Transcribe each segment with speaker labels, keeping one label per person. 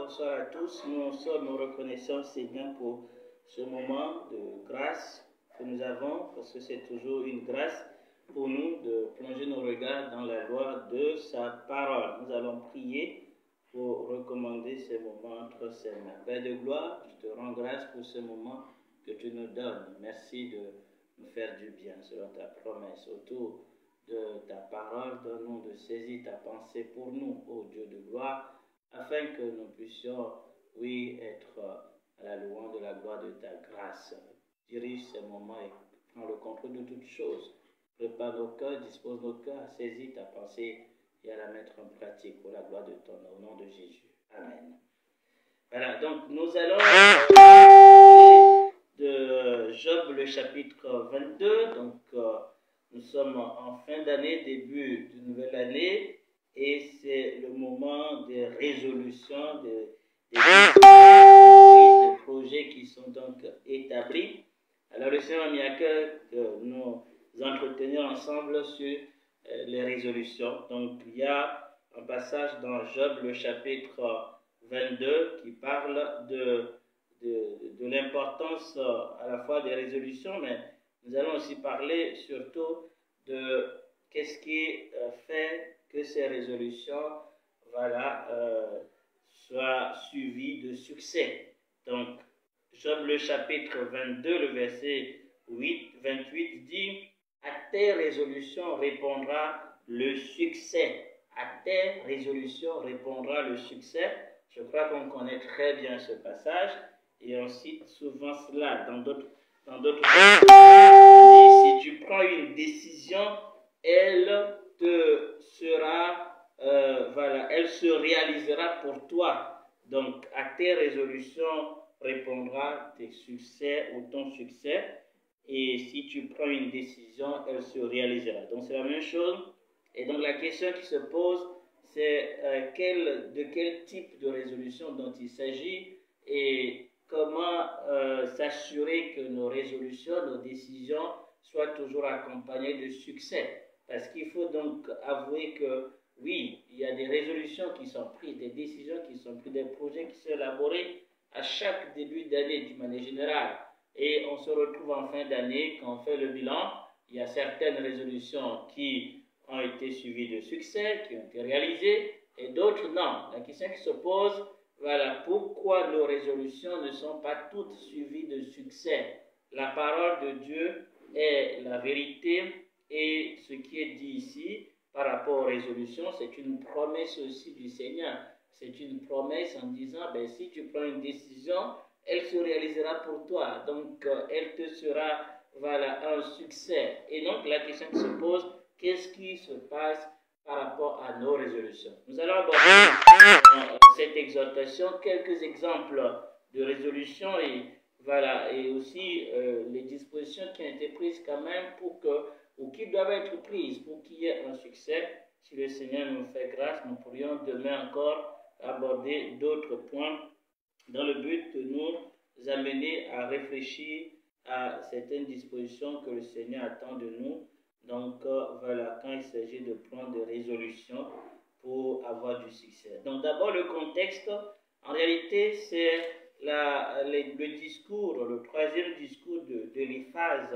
Speaker 1: bonsoir à tous. Nous sommes reconnaissants, Seigneur, pour ce moment de grâce que nous avons, parce que c'est toujours une grâce pour nous de plonger nos regards dans la loi de sa parole. Nous allons prier pour recommander ce moment entre ses mains. Père de gloire, je te rends grâce pour ce moment que tu nous donnes. Merci de nous faire du bien selon ta promesse. Autour de ta parole, donne-nous de saisir ta pensée pour nous, ô Dieu de gloire, afin que nous puissions, oui, être à la louange de la gloire de ta grâce. Dirige ces moments et prends le contrôle de toutes choses. Prépare nos cœurs, dispose nos cœurs à saisir ta pensée et à la mettre en pratique pour la gloire de ton nom, au nom de Jésus. Amen. Voilà, donc nous allons parler de Job, le chapitre 22. Donc, nous sommes en fin d'année, début d'une nouvelle année, et c'est le moment des résolutions, des projets qui sont donc établis. Alors, le Seigneur a mis à cœur de nous entretenir ensemble sur les résolutions. Donc, il y a un passage dans Job, le chapitre 22, qui parle de l'importance à la fois des résolutions, mais nous allons aussi parler surtout de qu'est-ce qui fait que ces résolutions soient suivies de succès. Donc, Job le chapitre 22, le verset 28 dit « À tes résolutions répondra le succès. » À tes résolutions répondra le succès. Je crois qu'on connaît très bien ce passage et on cite souvent cela dans d'autres si tu prends une décision, elle se réalisera pour toi. Donc, à tes résolutions répondra tes succès ou ton succès. Et si tu prends une décision, elle se réalisera. Donc, c'est la même chose. Et donc, la question qui se pose, c'est de quel type de résolution dont il s'agit et comment s'assurer que nos résolutions, nos décisions soient toujours accompagnées de succès. Parce qu'il faut donc avouer que oui, il y a des résolutions qui sont prises, des décisions qui sont prises, des projets qui sont élaborés à chaque début d'année d'une manière générale. Et on se retrouve en fin d'année, quand on fait le bilan, il y a certaines résolutions qui ont été suivies de succès, qui ont été réalisées, et d'autres non. La question qui se pose, pourquoi nos résolutions ne sont pas toutes suivies de succès? La parole de Dieu est la vérité et ce qui est dit ici par rapport aux résolutions, c'est une promesse aussi du Seigneur. C'est une promesse en disant, si tu prends une décision, elle se réalisera pour toi. Donc, elle te sera un succès. Et donc, la question qui se pose, qu'est-ce qui se passe par rapport à nos résolutions? Nous allons aborder dans cette exhortation quelques exemples de résolutions et aussi les dispositions qui ont été prises quand même ou qui doivent être prises pour qu'il y ait un succès. Si le Seigneur nous fait grâce, nous pourrions demain encore aborder d'autres points dans le but de nous amener à réfléchir à certaines dispositions que le Seigneur attend de nous. Donc, quand il s'agit de prendre des résolutions pour avoir du succès. Donc, d'abord, le contexte, en réalité, c'est le discours, le troisième discours d'Éliphaz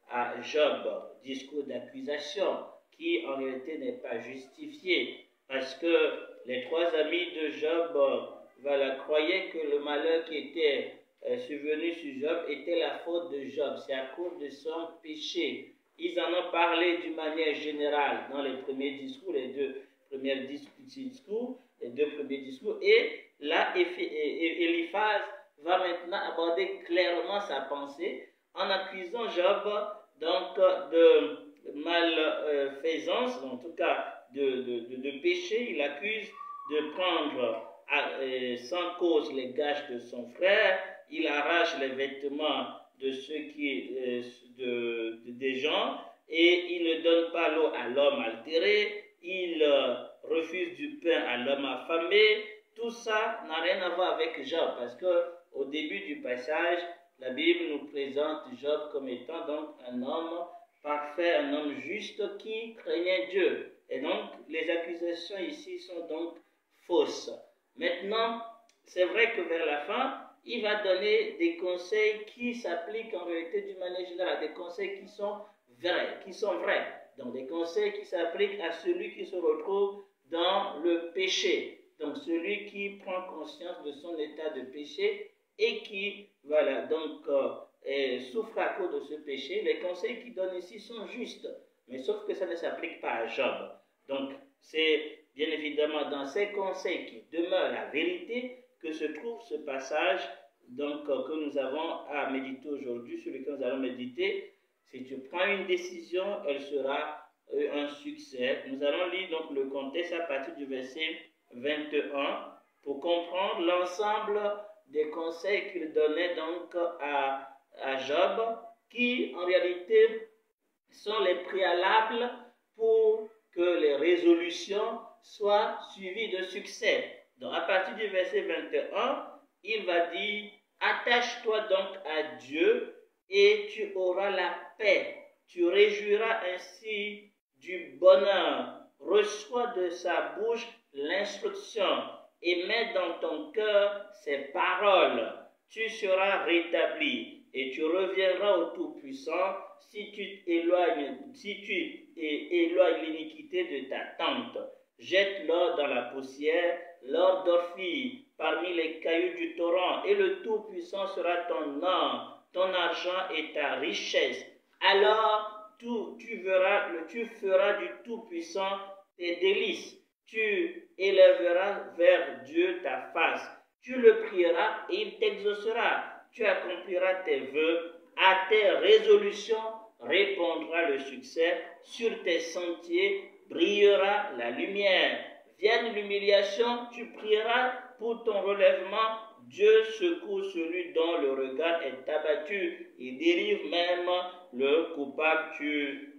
Speaker 1: à Job, discours d'accusation, qui en réalité n'est pas justifié, parce que les trois amis de Job croyaient que le malheur qui était survenu sur Job était la faute de Job, c'est à cause de son péché. Ils en ont parlé d'une manière générale dans les premiers discours, les deux premiers discours, et là, Éliphaz va maintenant aborder clairement sa pensée en accusant Job donc de malfaisance, en tout cas de péché. Il accuse de prendre sans cause les gages de son frère, il arrache les vêtements de des gens et il ne donne pas l'eau à l'homme altéré, il refuse du pain à l'homme affamé. Tout ça n'a rien à voir avec Job, parce qu'au début du passage, la Bible nous présente Job comme étant donc un homme parfait, un homme juste qui craignait Dieu. Et donc, les accusations ici sont donc fausses. Maintenant, c'est vrai que vers la fin, il va donner des conseils qui s'appliquent en réalité d'une manière générale, des conseils qui sont vrais, donc des conseils qui s'appliquent à celui qui se retrouve dans le péché, donc celui qui prend conscience de son état de péché et qui, voilà, donc souffre à cause de ce péché. Les conseils qu'il donne ici sont justes, mais sauf que ça ne s'applique pas à Job. Donc, c'est bien évidemment dans ces conseils qui demeurent la vérité que se trouve ce passage donc, que nous avons à méditer aujourd'hui, sur lequel nous allons méditer. Si tu prends une décision, elle sera un succès. Nous allons lire donc le contexte à partir du verset 21 pour comprendre l'ensemble des conseils qu'il donnait donc à Job, qui en réalité sont les préalables pour que les résolutions soient suivies de succès. Donc à partir du verset 21, il va dire « Attache-toi donc à Dieu et tu auras la paix. Tu réjouiras ainsi du bonheur. Reçois de sa bouche l'instruction et mets dans ton cœur ses paroles. Tu seras rétabli et tu reviendras au Tout-Puissant si tu éloignes l'iniquité de ta tente. Jette l'or dans la poussière, l'or d'Ophir, parmi les cailloux du torrent, et le Tout-Puissant sera ton or, ton argent et ta richesse. Alors tu feras du Tout-Puissant tes délices. Tu élèveras vers Dieu ta face. Tu le prieras et il t'exaucera. Tu accompliras tes vœux. À tes résolutions répondra le succès. Sur tes sentiers brillera la lumière. Vienne l'humiliation, tu prieras pour ton relèvement. Dieu secoue celui dont le regard est abattu. Il délivre même le coupable. Tu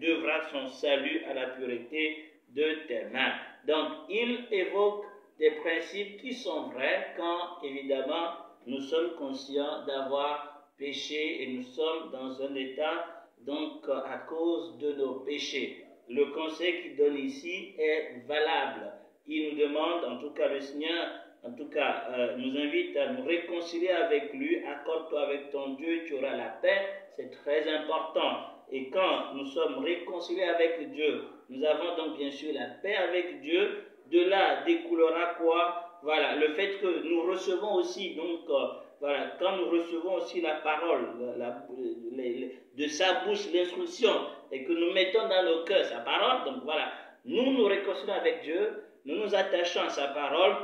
Speaker 1: devras son salut à la pureté de tes mains. Donc, il évoque des principes qui sont vrais quand, évidemment, nous sommes conscients d'avoir péché et nous sommes dans un état, donc, à cause de nos péchés. Le conseil qu'il donne ici est valable. Il nous demande, en tout cas le Seigneur, nous invite à nous réconcilier avec lui. Accorde-toi avec ton Dieu, tu auras la paix. C'est très important. Et quand nous sommes réconciliés avec Dieu, nous avons donc bien sûr la paix avec Dieu. De là découlera quoi? Voilà, le fait que nous recevons aussi, donc, voilà, quand nous recevons aussi la parole de sa bouche, l'instruction, et que nous mettons dans nos cœurs sa parole, donc voilà, nous nous réconcilions avec Dieu, nous nous attachons à sa parole,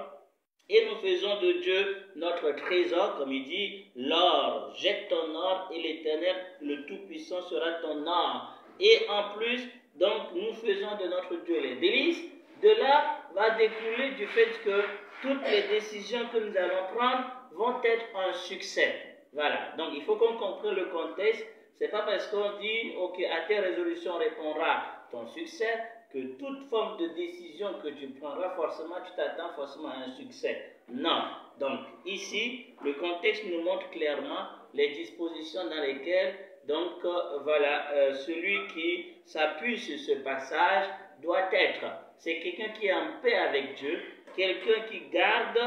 Speaker 1: et nous faisons de Dieu notre trésor, comme il dit, l'or, jette ton or et l'Éternel, le Tout-Puissant, sera ton or. Et en plus, donc, nous faisons de notre Dieu les délices. De là va découler du fait que toutes les décisions que nous allons prendre vont être un succès. Voilà, donc il faut qu'on comprenne le contexte. Ce n'est pas parce qu'on dit, ok, à tes résolutions répondra ton succès, que toute forme de décision que tu prendras, forcément, tu t'attends forcément à un succès. Non. Donc, ici, le contexte nous montre clairement les dispositions dans lesquelles, donc, celui qui s'appuie sur ce passage doit être. C'est quelqu'un qui est en paix avec Dieu, quelqu'un qui garde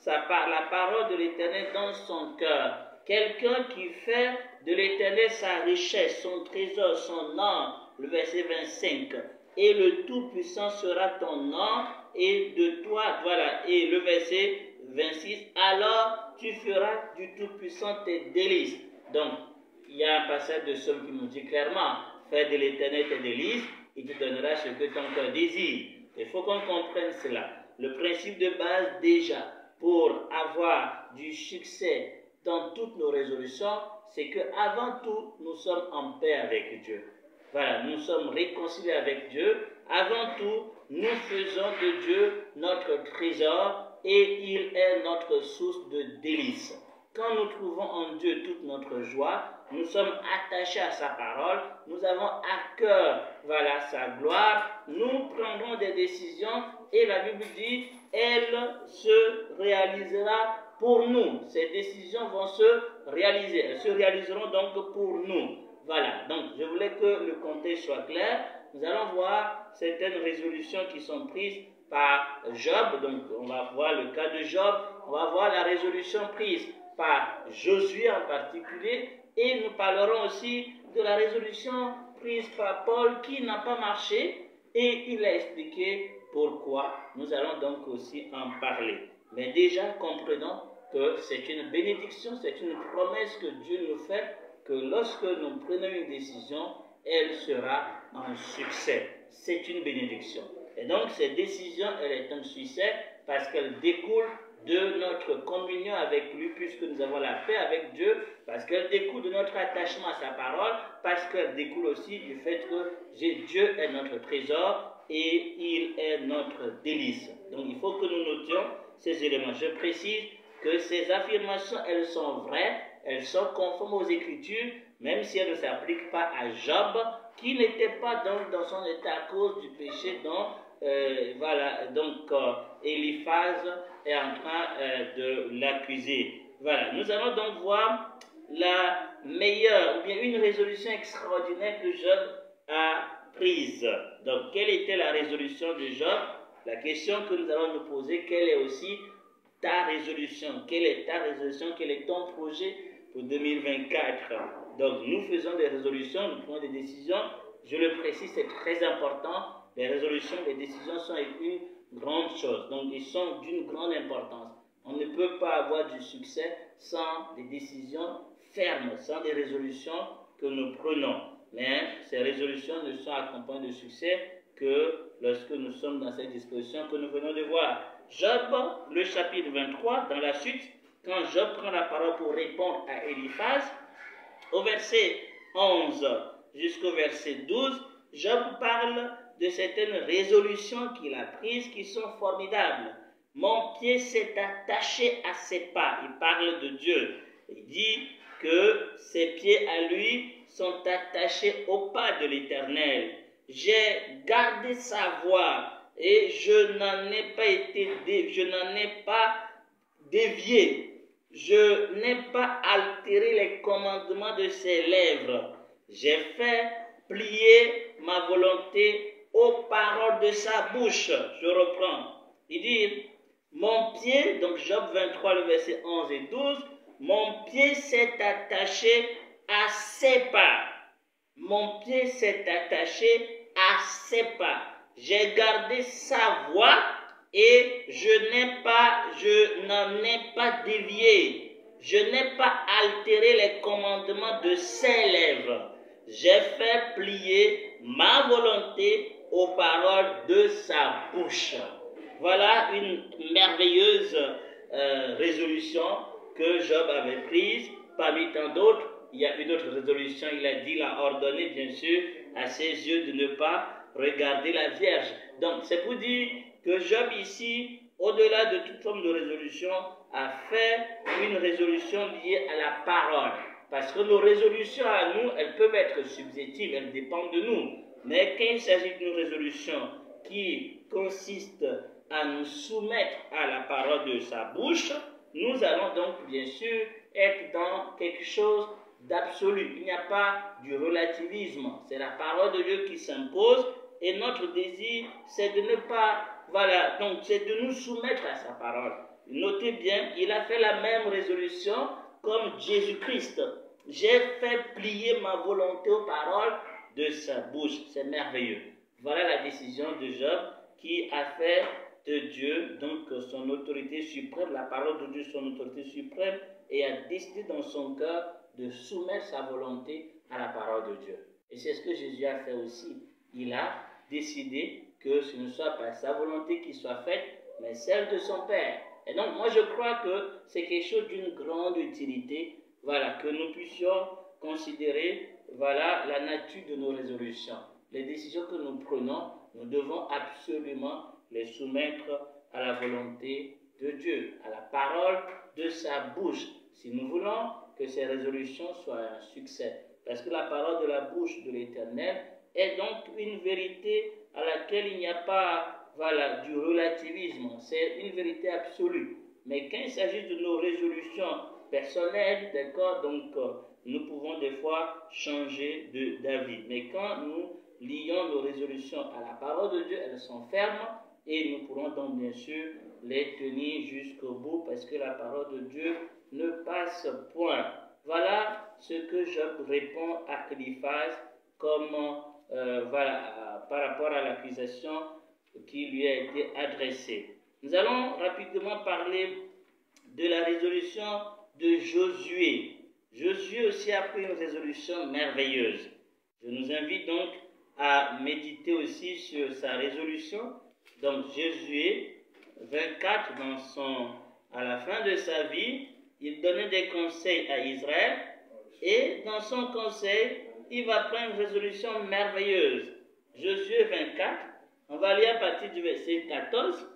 Speaker 1: la parole de l'Éternel dans son cœur, quelqu'un qui fait de l'Éternel sa richesse, son trésor, son or, le verset 25. Et le Tout-Puissant sera ton nom, et de toi, voilà, et le verset 26, alors tu feras du Tout-Puissant tes délices. Donc, il y a un passage de Somme qui nous dit clairement, fais de l'Éternel tes délices, il te donnera ce que ton cœur désire. Il faut qu'on comprenne cela. Le principe de base déjà, pour avoir du succès dans toutes nos résolutions, c'est qu'avant tout, nous sommes en paix avec Dieu. Voilà, nous sommes réconciliés avec Dieu. Avant tout, nous faisons de Dieu notre trésor et il est notre source de délices. Quand nous trouvons en Dieu toute notre joie, nous sommes attachés à sa parole, nous avons à cœur, voilà, sa gloire, nous prendrons des décisions et la Bible dit, elle se réalisera pour nous. Ces décisions vont se réaliser, elles se réaliseront donc pour nous. Voilà, donc je voulais que le contexte soit clair. Nous allons voir certaines résolutions qui sont prises par Job, donc on va voir le cas de Job, on va voir la résolution prise par Josué en particulier, et nous parlerons aussi de la résolution prise par Paul qui n'a pas marché, et il a expliqué pourquoi. Nous allons donc aussi en parler. Mais déjà, comprenons que c'est une bénédiction, c'est une promesse que Dieu nous fait, que lorsque nous prenons une décision, elle sera un succès. C'est une bénédiction. Et donc, cette décision, elle est un succès parce qu'elle découle de notre communion avec lui, puisque nous avons la paix avec Dieu, parce qu'elle découle de notre attachement à sa parole, parce qu'elle découle aussi du fait que Dieu est notre trésor et il est notre délice. Donc, il faut que nous notions ces éléments. Je précise que ces affirmations, elles sont vraies, elles sont conformes aux Écritures, même si elles ne s'appliquent pas à Job, qui n'était pas donc dans son état à cause du péché dont Eliphaz est en train de l'accuser. Voilà, nous allons donc voir la meilleure, ou bien une résolution extraordinaire que Job a prise. Donc, quelle était la résolution de Job? La question que nous allons nous poser, quelle est aussi ta résolution? Quelle est ta résolution? Quel est ton projet pour 2024? Donc, nous faisons des résolutions, nous prenons des décisions. Je le précise, c'est très important. Les résolutions, les décisions sont une grande chose. Donc, ils sont d'une grande importance. On ne peut pas avoir du succès sans des décisions fermes, sans des résolutions que nous prenons. Mais ces résolutions ne sont accompagnées de succès que lorsque nous sommes dans cette disposition que nous venons de voir. Job, le chapitre 23, dans la suite, quand Job prend la parole pour répondre à Eliphaz, au verset 11 jusqu'au verset 12, Job parle de certaines résolutions qu'il a prises qui sont formidables. Mon pied s'est attaché à ses pas. Il parle de Dieu. Il dit que ses pieds à lui sont attachés au pas de l'Éternel. J'ai gardé sa voix et je n'en ai pas dévié. Je n'ai pas altéré les commandements de ses lèvres. J'ai fait plier ma volonté aux paroles de sa bouche. Je reprends. Il dit, mon pied, donc Job 23, le verset 11 et 12, mon pied s'est attaché à ses pas. Mon pied s'est attaché à ses pas. J'ai gardé sa voix et je n'en ai pas dévié. Je n'ai pas altéré les commandements de ses lèvres. J'ai fait plier ma volonté aux paroles de sa bouche. Voilà une merveilleuse résolution que Job avait prise. Parmi tant d'autres, il y a une autre résolution. Il a ordonné bien sûr à ses yeux de ne pas regarder la Vierge. Donc c'est pour dire que Job ici, au-delà de toute forme de résolution, a fait une résolution liée à la parole. Parce que nos résolutions à nous, elles peuvent être subjectives, elles dépendent de nous. Mais quand il s'agit d'une résolution qui consiste à nous soumettre à la parole de sa bouche, nous allons donc bien sûr être dans quelque chose d'absolu. Il n'y a pas du relativisme. C'est la parole de Dieu qui s'impose et notre désir, c'est de ne pas, voilà, donc c'est de nous soumettre à sa parole. Notez bien, il a fait la même résolution comme Jésus-Christ. J'ai fait plier ma volonté aux paroles de sa bouche. C'est merveilleux. Voilà la décision de Job qui a fait de Dieu, donc son autorité suprême, la parole de Dieu, son autorité suprême, et a décidé dans son cœur de soumettre sa volonté à la parole de Dieu. Et c'est ce que Jésus a fait aussi. Il a décidé que ce ne soit pas sa volonté qui soit faite, mais celle de son Père. Et donc, moi, je crois que c'est quelque chose d'une grande utilité, voilà, que nous puissions considérer, voilà, la nature de nos résolutions. Les décisions que nous prenons, nous devons absolument les soumettre à la volonté de Dieu, à la parole de sa bouche, si nous voulons que ces résolutions soient un succès. Parce que la parole de la bouche de l'Éternel est donc une vérité à laquelle il n'y a pas, voilà, du relativisme. C'est une vérité absolue. Mais quand il s'agit de nos résolutions personnelles, d'accord, donc nous pouvons des fois changer d'avis. Mais quand nous lions nos résolutions à la parole de Dieu, elles sont fermes, et nous pourrons donc bien sûr les tenir jusqu'au bout parce que la parole de Dieu ne passe point. Voilà ce que Job répond à Eliphaz comme par rapport à l'accusation qui lui a été adressée. Nous allons rapidement parler de la résolution de Josué. Josué aussi a pris une résolution merveilleuse. Je nous invite donc à méditer aussi sur sa résolution. Donc Josué 24, à la fin de sa vie, il donnait des conseils à Israël et dans son conseil, il va prendre une résolution merveilleuse. Josué 24, on va lire à partir du verset 14.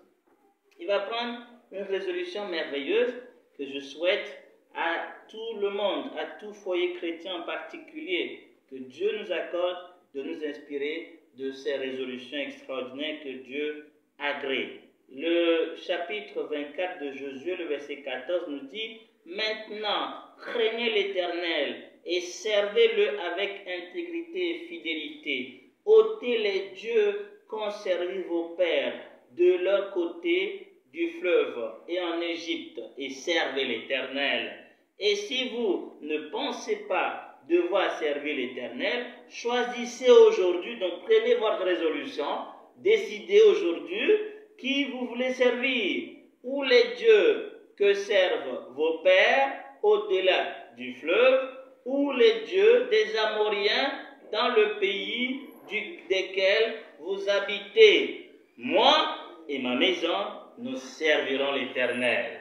Speaker 1: Il va prendre une résolution merveilleuse que je souhaite à tout le monde, à tout foyer chrétien en particulier, que Dieu nous accorde de nous inspirer de ces résolutions extraordinaires que Dieu agrée. Le chapitre 24 de Josué, le verset 14 nous dit « Maintenant, craignez l'Éternel et servez-le avec intégrité et fidélité. Ôtez les dieux qu'ont servi vos pères de leur côté du fleuve et en Égypte et servez l'Éternel. Et si vous ne pensez pas devoir servir l'Éternel, choisissez aujourd'hui, donc prenez votre résolution, décidez aujourd'hui qui vous voulez servir, ou les dieux que servent vos pères au-delà du fleuve, ou les dieux des Amoriens dans le pays desquels vous habitez. Moi et ma maison, nous servirons l'Éternel.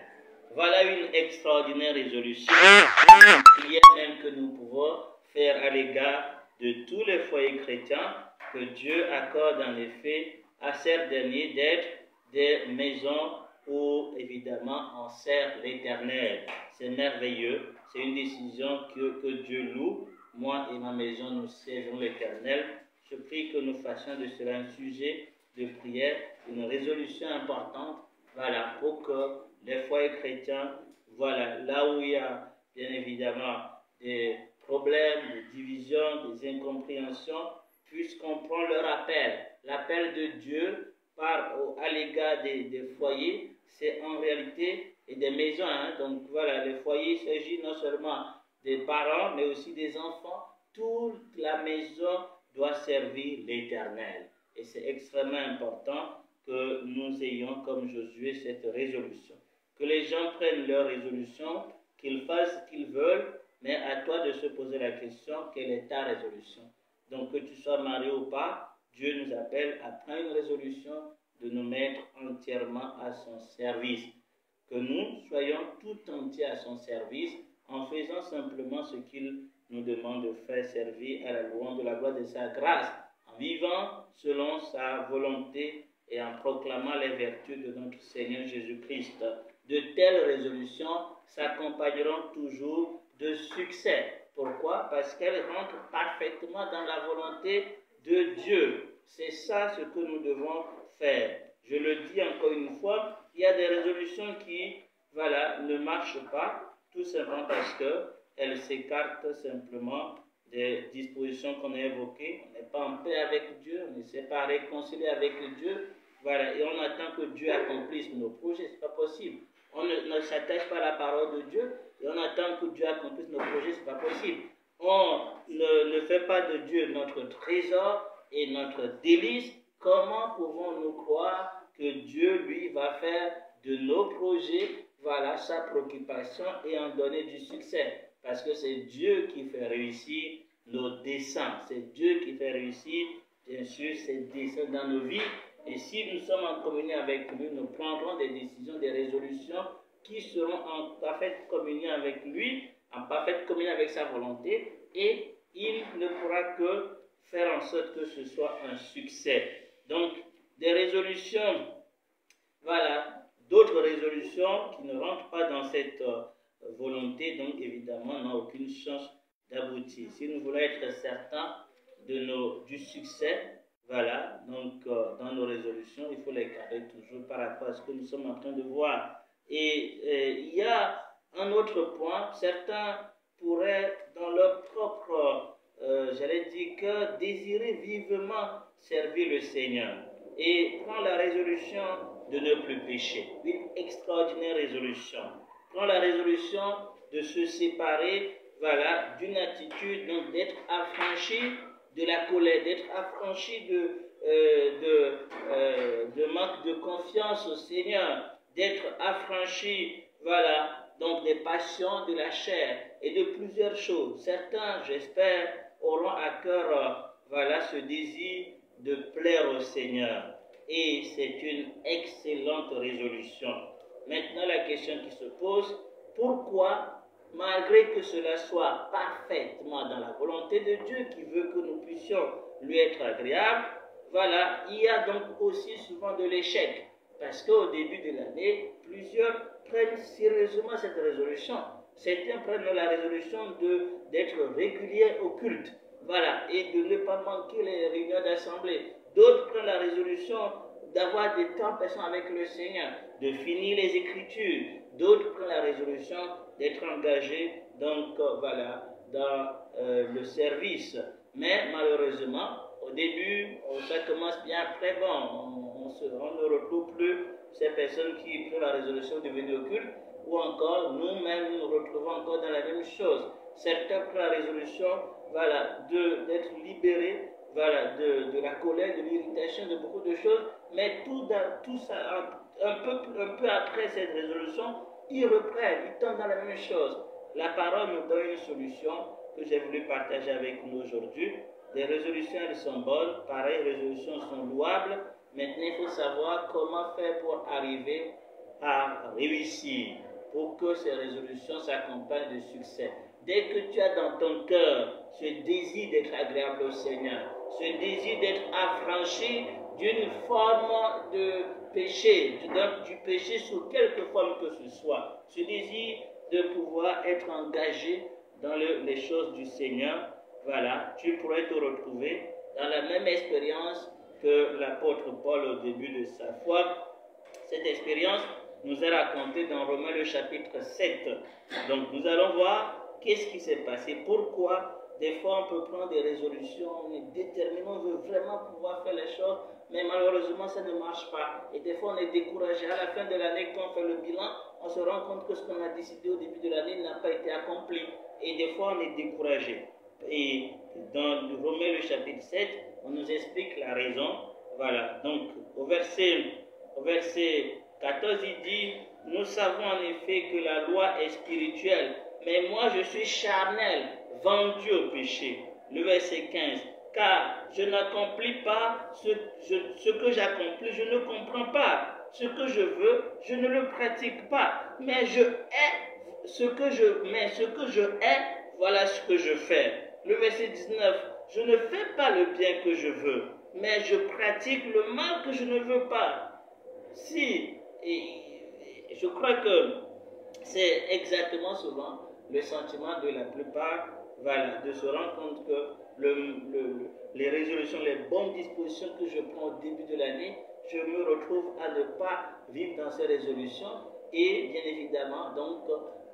Speaker 1: Voilà une extraordinaire résolution, une prière même que nous pouvons faire à l'égard de tous les foyers chrétiens, que Dieu accorde en effet à ces derniers d'être des maisons où évidemment on sert l'Éternel. C'est merveilleux, c'est une décision que Dieu loue. Moi et ma maison, nous servirons l'Éternel. Je prie que nous fassions de cela un sujet de prière, une résolution importante, voilà, pour que les foyers chrétiens, voilà, là où il y a bien évidemment des problèmes, des divisions, des incompréhensions, puissent comprendre leur appel. L'appel de Dieu à l'égard des foyers, c'est en réalité et des maisons. Donc voilà, les foyers, il s'agit non seulement des parents, mais aussi des enfants. Toute la maison doit servir l'Éternel. Et c'est extrêmement important que nous ayons, comme Josué, cette résolution. Que les gens prennent leur résolution, qu'ils fassent ce qu'ils veulent, mais à toi de se poser la question, quelle est ta résolution? Donc que tu sois marié ou pas, Dieu nous appelle à prendre une résolution de nous mettre entièrement à son service. Que nous soyons tout entiers à son service en faisant simplement ce qu'il nous demande de faire, servir à la louange de la gloire de sa grâce, en vivant selon sa volonté et en proclamant les vertus de notre Seigneur Jésus-Christ. De telles résolutions s'accompagneront toujours de succès. Pourquoi? Parce qu'elles rentrent parfaitement dans la volonté de Dieu. C'est ça ce que nous devons faire. Je le dis encore une fois, il y a des résolutions qui, ne marchent pas, tout simplement parce qu'elles s'écartent simplement des dispositions qu'on a évoquées. On n'est pas en paix avec Dieu, on ne s'est pas réconcilié avec Dieu, et on attend que Dieu accomplisse nos projets, c'est pas possible. On ne s'attache pas à la parole de Dieu et on attend que Dieu accomplisse nos projets, c'est pas possible. On ne fait pas de Dieu notre trésor et notre délice. Comment pouvons-nous croire que Dieu, lui, va faire de nos projets, sa préoccupation et en donner du succès? Parce que c'est Dieu qui fait réussir nos desseins. C'est Dieu qui fait réussir, bien sûr, ses desseins dans nos vies. Et si nous sommes en communion avec lui, nous prendrons des décisions, des résolutions qui seront en parfaite communion avec lui, en parfaite communion avec sa volonté, et il ne pourra que faire en sorte que ce soit un succès. Donc, des résolutions, d'autres résolutions qui ne rentrent pas dans cette volonté, donc évidemment, n'ont aucune chance d'aboutir. Si nous voulons être certains du succès, dans nos résolutions, il faut les garder toujours par rapport à ce que nous sommes en train de voir. Et il y a un autre point, certains pourraient, dans leur propre, cœur, désirer vivement servir le Seigneur. et prends la résolution de ne plus pécher. Une extraordinaire résolution. Prends la résolution de se séparer, voilà, d'une attitude, donc d'être affranchi de la colère, d'être affranchi de manque de confiance au Seigneur, d'être affranchi, voilà, donc des passions de la chair et de plusieurs choses. Certains, j'espère, auront à cœur, voilà, ce désir de plaire au Seigneur. Et c'est une excellente résolution. Maintenant, la question qui se pose, pourquoi, malgré que cela soit parfaitement dans la volonté de Dieu qui veut que nous puissions lui être agréables, voilà, il y a donc aussi souvent de l'échec. Parce qu'au début de l'année, plusieurs prennent sérieusement cette résolution. Certains prennent la résolution d'être réguliers au culte, voilà, et de ne pas manquer les réunions d'assemblée. D'autres prennent la résolution d'avoir des temps passés avec le Seigneur, de finir les Écritures. D'autres prennent la résolution d'être engagés donc, voilà, dans le service. Mais malheureusement, au début, ça commence bien, après bon, on ne retrouve plus ces personnes qui prennent la résolution de venir au culte, ou encore nous-mêmes nous retrouvons encore dans la même chose. Certains prennent la résolution, voilà, d'être libérés, voilà, de la colère, de l'irritation, de beaucoup de choses, mais tout ça, un peu après cette résolution, ils reprennent, ils tombent dans la même chose. La parole nous donne une solution que j'ai voulu partager avec nous aujourd'hui. Les résolutions, elles sont bonnes, pareil, les résolutions sont louables. Maintenant, il faut savoir comment faire pour arriver à réussir, pour que ces résolutions s'accompagnent de succès. Dès que tu as dans ton cœur ce désir d'être agréable au Seigneur, ce désir d'être affranchi d'une forme de péché, du péché sous quelque forme que ce soit, ce désir de pouvoir être engagé dans les choses du Seigneur, voilà, tu pourrais te retrouver dans la même expérience que l'apôtre Paul au début de sa foi. Cette expérience nous est racontée dans Romains le chapitre 7. Donc nous allons voir qu'est-ce qui s'est passé, pourquoi des fois on peut prendre des résolutions, on est déterminé, on veut vraiment pouvoir faire les choses, mais malheureusement ça ne marche pas. Et des fois on est découragé. À la fin de l'année, quand on fait le bilan, on se rend compte que ce qu'on a décidé au début de l'année n'a pas été accompli. Et des fois on est découragé. Et dans Romains le chapitre 7, on nous explique la raison. Voilà, donc au verset 14, il dit, nous savons en effet que la loi est spirituelle, mais moi je suis charnel, vendu au péché. Le verset 15, car je n'accomplis pas ce que j'accomplis, je ne comprends pas. Ce que je veux, je ne le pratique pas, mais ce que je hais, voilà ce que je fais. Le verset 19, je ne fais pas le bien que je veux, mais je pratique le mal que je ne veux pas. Et je crois que c'est exactement souvent le sentiment de la plupart, voilà, de se rendre compte que les résolutions, les bonnes dispositions que je prends au début de l'année, je me retrouve à ne pas vivre dans ces résolutions. Et bien évidemment, donc,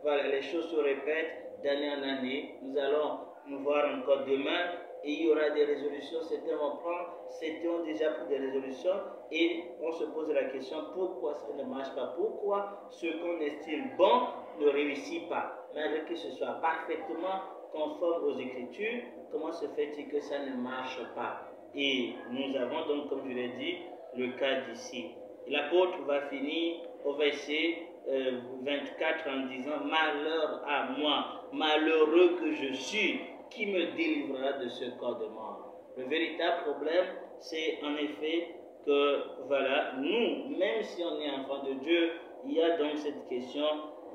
Speaker 1: voilà, les choses se répètent d'année en année. Nous allons nous voir encore demain et il y aura des résolutions. Certains vont prendre, certains ont déjà pris des résolutions et on se pose la question pourquoi ça ne marche pas, pourquoi ce qu'on estime bon ne réussit pas, malgré que ce soit parfaitement conforme aux Écritures. Comment se fait-il que ça ne marche pas? Et nous avons donc, comme je l'ai dit, le cas d'ici. L'apôtre va finir au verset 24 en disant « Malheur à moi, malheureux que je suis, qui me délivrera de ce corps de mort ?» Le véritable problème, c'est en effet que, voilà, nous, même si on est enfant de Dieu, il y a donc cette question,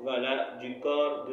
Speaker 1: voilà, du corps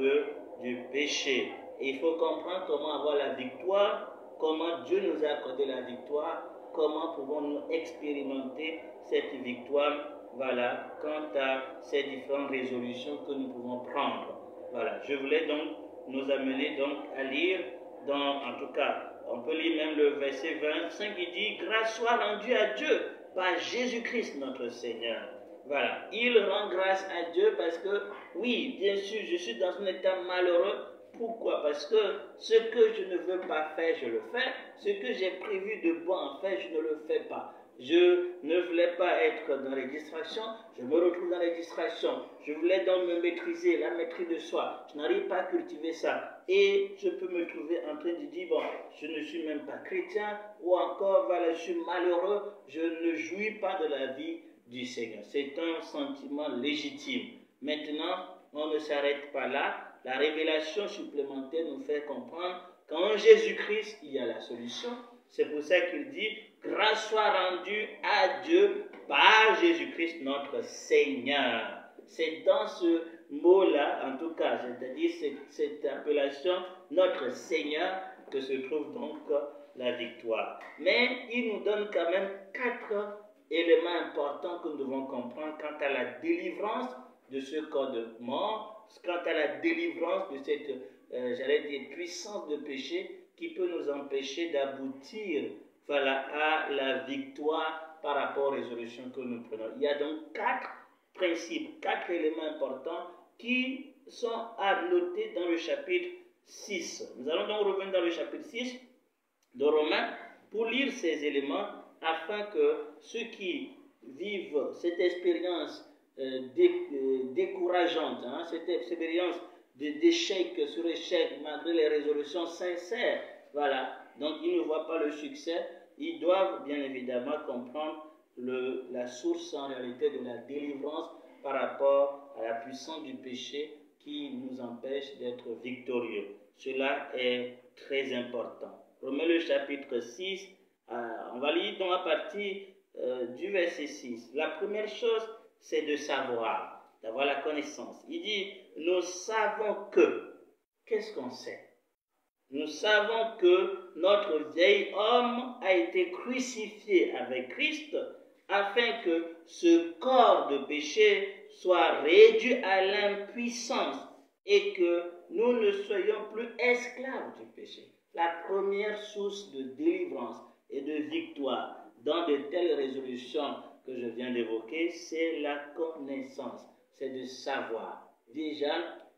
Speaker 1: du péché. Et il faut comprendre comment avoir la victoire, comment Dieu nous a accordé la victoire, comment pouvons-nous expérimenter cette victoire, voilà, quant à ces différentes résolutions que nous pouvons prendre. Voilà, je voulais donc nous amener donc à lire, en tout cas, on peut lire même le verset 25 qui dit « Grâce soit rendue à Dieu par Jésus-Christ notre Seigneur ». Voilà, il rend grâce à Dieu parce que, oui, bien sûr, je suis dans un état malheureux. Pourquoi? Parce que ce que je ne veux pas faire, je le fais. Ce que j'ai prévu de bon en faire, je ne le fais pas. Je ne voulais pas être dans les distractions, je me retrouve dans les distractions. Je voulais donc me maîtriser, la maîtrise de soi. Je n'arrive pas à cultiver ça. Et je peux me trouver en train de dire, bon, je ne suis même pas chrétien, ou encore, voilà, je suis malheureux, je ne jouis pas de la vie du Seigneur. C'est un sentiment légitime. Maintenant, on ne s'arrête pas là. La révélation supplémentaire nous fait comprendre qu'en Jésus-Christ, il y a la solution. C'est pour ça qu'il dit, grâce soit rendue à Dieu par Jésus-Christ notre Seigneur. C'est dans ce mot-là, en tout cas, c'est-à-dire cette appellation, notre Seigneur, que se trouve donc la victoire. Mais il nous donne quand même 4 éléments importants que nous devons comprendre quant à la délivrance de ce corps de mort, quant à la délivrance de cette, j'allais dire, puissance de péché qui peut nous empêcher d'aboutir, voilà, à la victoire par rapport aux résolutions que nous prenons. Il y a donc 4 principes, 4 éléments importants qui sont à noter dans le chapitre 6. Nous allons donc revenir dans le chapitre 6 de Romains pour lire ces éléments afin que ceux qui vivent cette expérience décourageante, cette expérience d'échec sur échec malgré les résolutions sincères, voilà, donc ils ne voient pas le succès, ils doivent bien évidemment comprendre la source en réalité de la délivrance par rapport à la puissance du péché qui nous empêche d'être victorieux. Cela est très important. Romains le chapitre 6, on va lire donc à partir du verset 6. La première chose, c'est de savoir, d'avoir la connaissance. Il dit, nous savons que, qu'est-ce qu'on sait? Nous savons que notre vieil homme a été crucifié avec Christ afin que ce corps de péché soit réduit à l'impuissance et que nous ne soyons plus esclaves du péché. La première source de délivrance et de victoire dans de telles résolutions que je viens d'évoquer, c'est la connaissance, c'est de savoir. Déjà,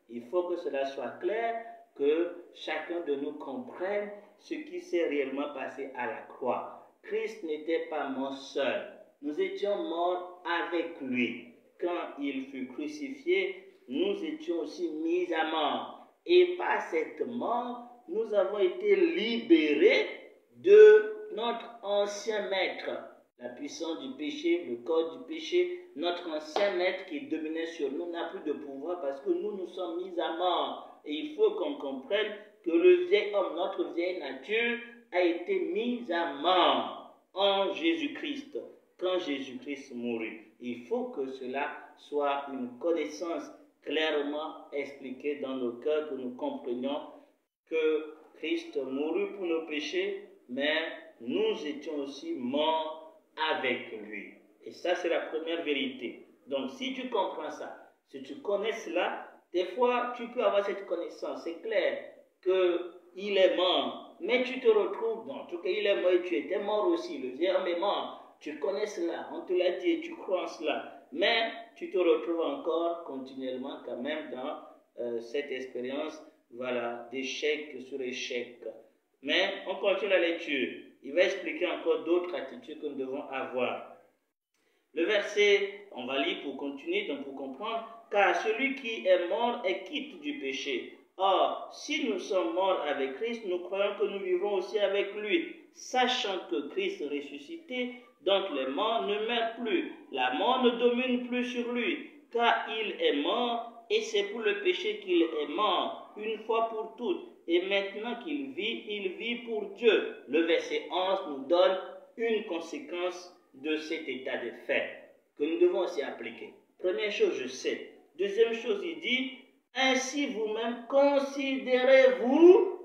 Speaker 1: il faut que cela soit clair, que chacun de nous comprenne ce qui s'est réellement passé à la croix. Christ n'était pas mort seul, nous étions morts avec lui. Quand il fut crucifié, nous étions aussi mis à mort. Et par cette mort, nous avons été libérés de notre ancien maître, la puissance du péché, le corps du péché. Notre ancien maître qui dominait sur nous n'a plus de pouvoir parce que nous sommes mis à mort. Et il faut qu'on comprenne que le vieil homme, notre vieille nature, a été mise à mort en Jésus-Christ, quand Jésus-Christ mourut. Il faut que cela soit une connaissance clairement expliquée dans nos cœurs, que nous comprenions que Christ mourut pour nos péchés, mais nous étions aussi morts avec lui. Et ça, c'est la première vérité. Donc, si tu comprends ça, si tu connais cela, des fois, tu peux avoir cette connaissance. C'est clair qu'il est mort, mais tu te retrouves dans. En tout cas, il est mort et tu étais mort aussi. Le vieil homme est mort. Tu connais cela, on te l'a dit et tu crois en cela. Mais tu te retrouves encore continuellement quand même dans cette expérience, voilà, d'échec sur échec. Mais on continue la lecture. Il va expliquer encore d'autres attitudes que nous devons avoir. Le verset, on va lire pour continuer, donc pour comprendre. Car celui qui est mort est quitte du péché. Or, si nous sommes morts avec Christ, nous croyons que nous vivrons aussi avec lui, sachant que Christ ressuscité d'entre les morts ne meurt plus. La mort ne domine plus sur lui, car il est mort, et c'est pour le péché qu'il est mort, une fois pour toutes. Et maintenant qu'il vit, il vit pour Dieu. Le verset 11 nous donne une conséquence de cet état de fait que nous devons aussi appliquer. Première chose, je sais. Deuxième chose, il dit, ainsi vous-même considérez-vous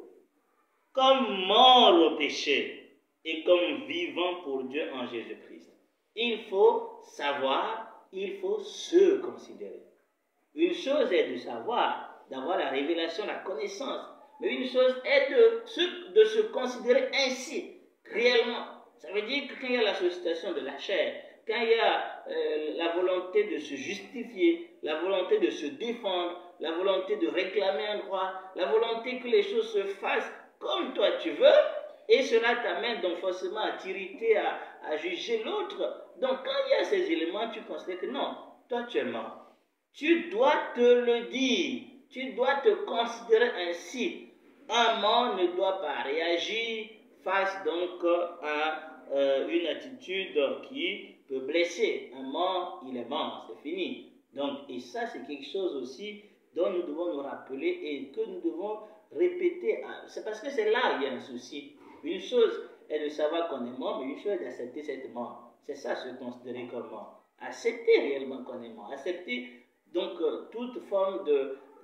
Speaker 1: comme mort au péché et comme vivant pour Dieu en Jésus-Christ. Il faut savoir, il faut se considérer. Une chose est de savoir, d'avoir la révélation, la connaissance, mais une chose est de se considérer ainsi, réellement. Ça veut dire que quand il y a la sollicitation de la chair, quand il y a la volonté de se justifier, la volonté de se défendre, la volonté de réclamer un droit, la volonté que les choses se fassent comme toi tu veux, Et cela t'amène donc forcément à t'irriter, à juger l'autre. Donc quand il y a ces éléments, tu considères que non, toi tu es mort. Tu dois te le dire. Tu dois te considérer ainsi. Un mort ne doit pas réagir face donc à une attitude qui peut blesser. Un mort, il est mort, c'est fini. Donc, et ça, c'est quelque chose aussi dont nous devons nous rappeler et que nous devons répéter. C'est parce que c'est là où il y a un souci. Une chose est de savoir qu'on est mort, mais une chose est d'accepter cette mort. C'est ça, se considérer comme mort. Accepter réellement qu'on est mort. Accepter donc toute forme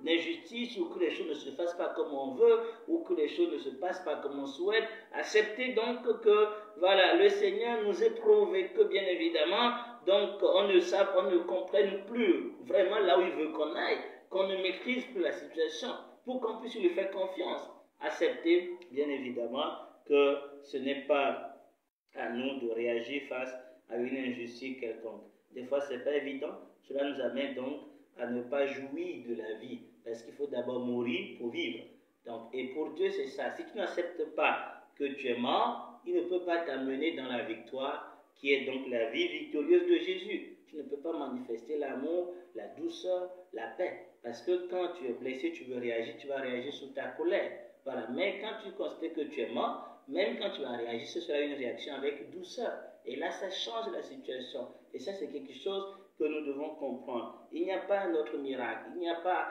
Speaker 1: d'injustice ou que les choses ne se fassent pas comme on veut ou que les choses ne se passent pas comme on souhaite. Accepter donc que voilà, le Seigneur nous ait prouvé que bien évidemment donc on ne comprenne plus vraiment là où il veut qu'on aille, qu'on ne maîtrise plus la situation pour qu'on puisse lui faire confiance. Accepter bien évidemment que ce n'est pas à nous de réagir face à une injustice quelconque. Des fois c'est pas évident, cela nous amène donc à ne pas jouir de la vie, parce qu'il faut d'abord mourir pour vivre. Donc, et pour Dieu, c'est ça. Si tu n'acceptes pas que tu es mort, il ne peut pas t'amener dans la victoire, qui est donc la vie victorieuse de Jésus. Tu ne peux pas manifester l'amour, la douceur, la paix. Parce que quand tu es blessé, tu veux réagir, tu vas réagir sous ta colère. Voilà. Mais quand tu constates que tu es mort, même quand tu vas réagir, ce sera une réaction avec douceur. Et là, ça change la situation. Et ça, c'est quelque chose que nous devons comprendre. Il n'y a pas un autre miracle. Il n'y a pas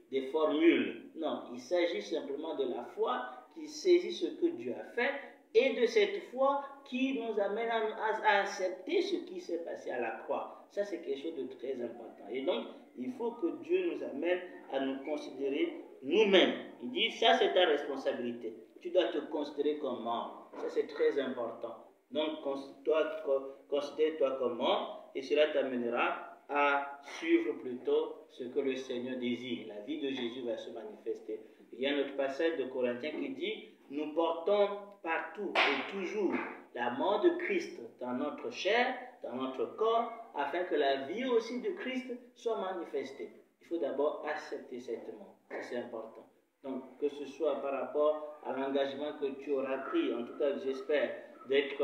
Speaker 1: des formules. Non, il s'agit simplement de la foi qui saisit ce que Dieu a fait et de cette foi qui nous amène à accepter ce qui s'est passé à la croix. Ça, c'est quelque chose de très important. Et donc, il faut que Dieu nous amène à nous considérer nous-mêmes. Il dit, ça, c'est ta responsabilité. Tu dois te considérer comme mort. Ça, c'est très important. Donc, considère-toi comme mort et cela t'amènera à suivre plutôt ce que le Seigneur désire. La vie de Jésus va se manifester. Il y a un autre passage de Corinthiens qui dit « Nous portons partout et toujours la mort de Christ dans notre chair, dans notre corps, afin que la vie aussi de Christ soit manifestée. » Il faut d'abord accepter cette mort. Ça, c'est important. Donc, que ce soit par rapport à l'engagement que tu auras pris, en tout cas, j'espère, d'être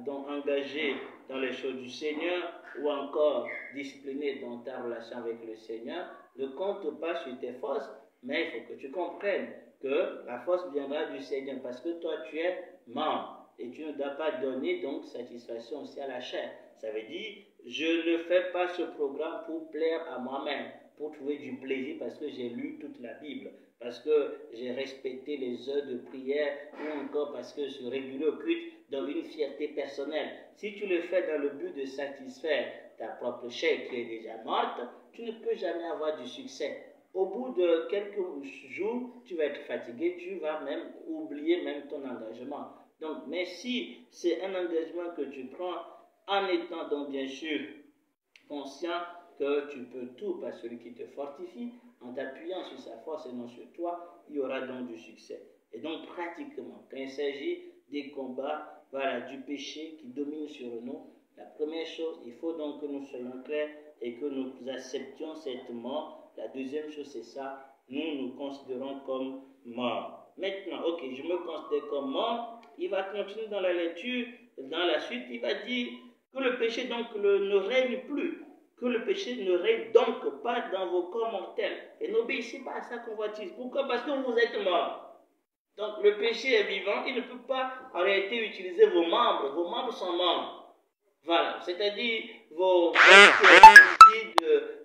Speaker 1: donc engagé dans les choses du Seigneur ou encore discipliné dans ta relation avec le Seigneur, ne compte pas sur tes forces, mais il faut que tu comprennes que la force viendra du Seigneur parce que toi tu es mort et tu ne dois pas donner donc satisfaction aussi à la chair. Ça veut dire, je ne fais pas ce programme pour plaire à moi-même, pour trouver du plaisir parce que j'ai lu toute la Bible, parce que j'ai respecté les heures de prière ou encore parce que je suis régulier au culte dans une fierté personnelle. Si tu le fais dans le but de satisfaire ta propre chair qui est déjà morte, tu ne peux jamais avoir du succès. Au bout de quelques jours, tu vas être fatigué, tu vas même oublier même ton engagement. Donc, mais si c'est un engagement que tu prends en étant donc bien sûr conscient que tu peux tout par celui qui te fortifie, en t'appuyant sur sa force et non sur toi, il y aura donc du succès. Et donc pratiquement, quand il s'agit des combats, voilà, du péché qui domine sur nous, la première chose, il faut donc que nous soyons clairs et que nous acceptions cette mort. La deuxième chose, c'est ça, nous nous considérons comme morts. Maintenant, ok, je me considère comme mort, il va continuer dans la lecture, dans la suite, il va dire que le péché donc ne règne plus, que le péché ne règne donc pas dans vos corps mortels, et n'obéissez pas à sa convoitise. Pourquoi? Parce que vous êtes morts. Donc le péché est vivant, il ne peut pas en réalité utiliser vos membres sont morts. Voilà, c'est-à-dire vos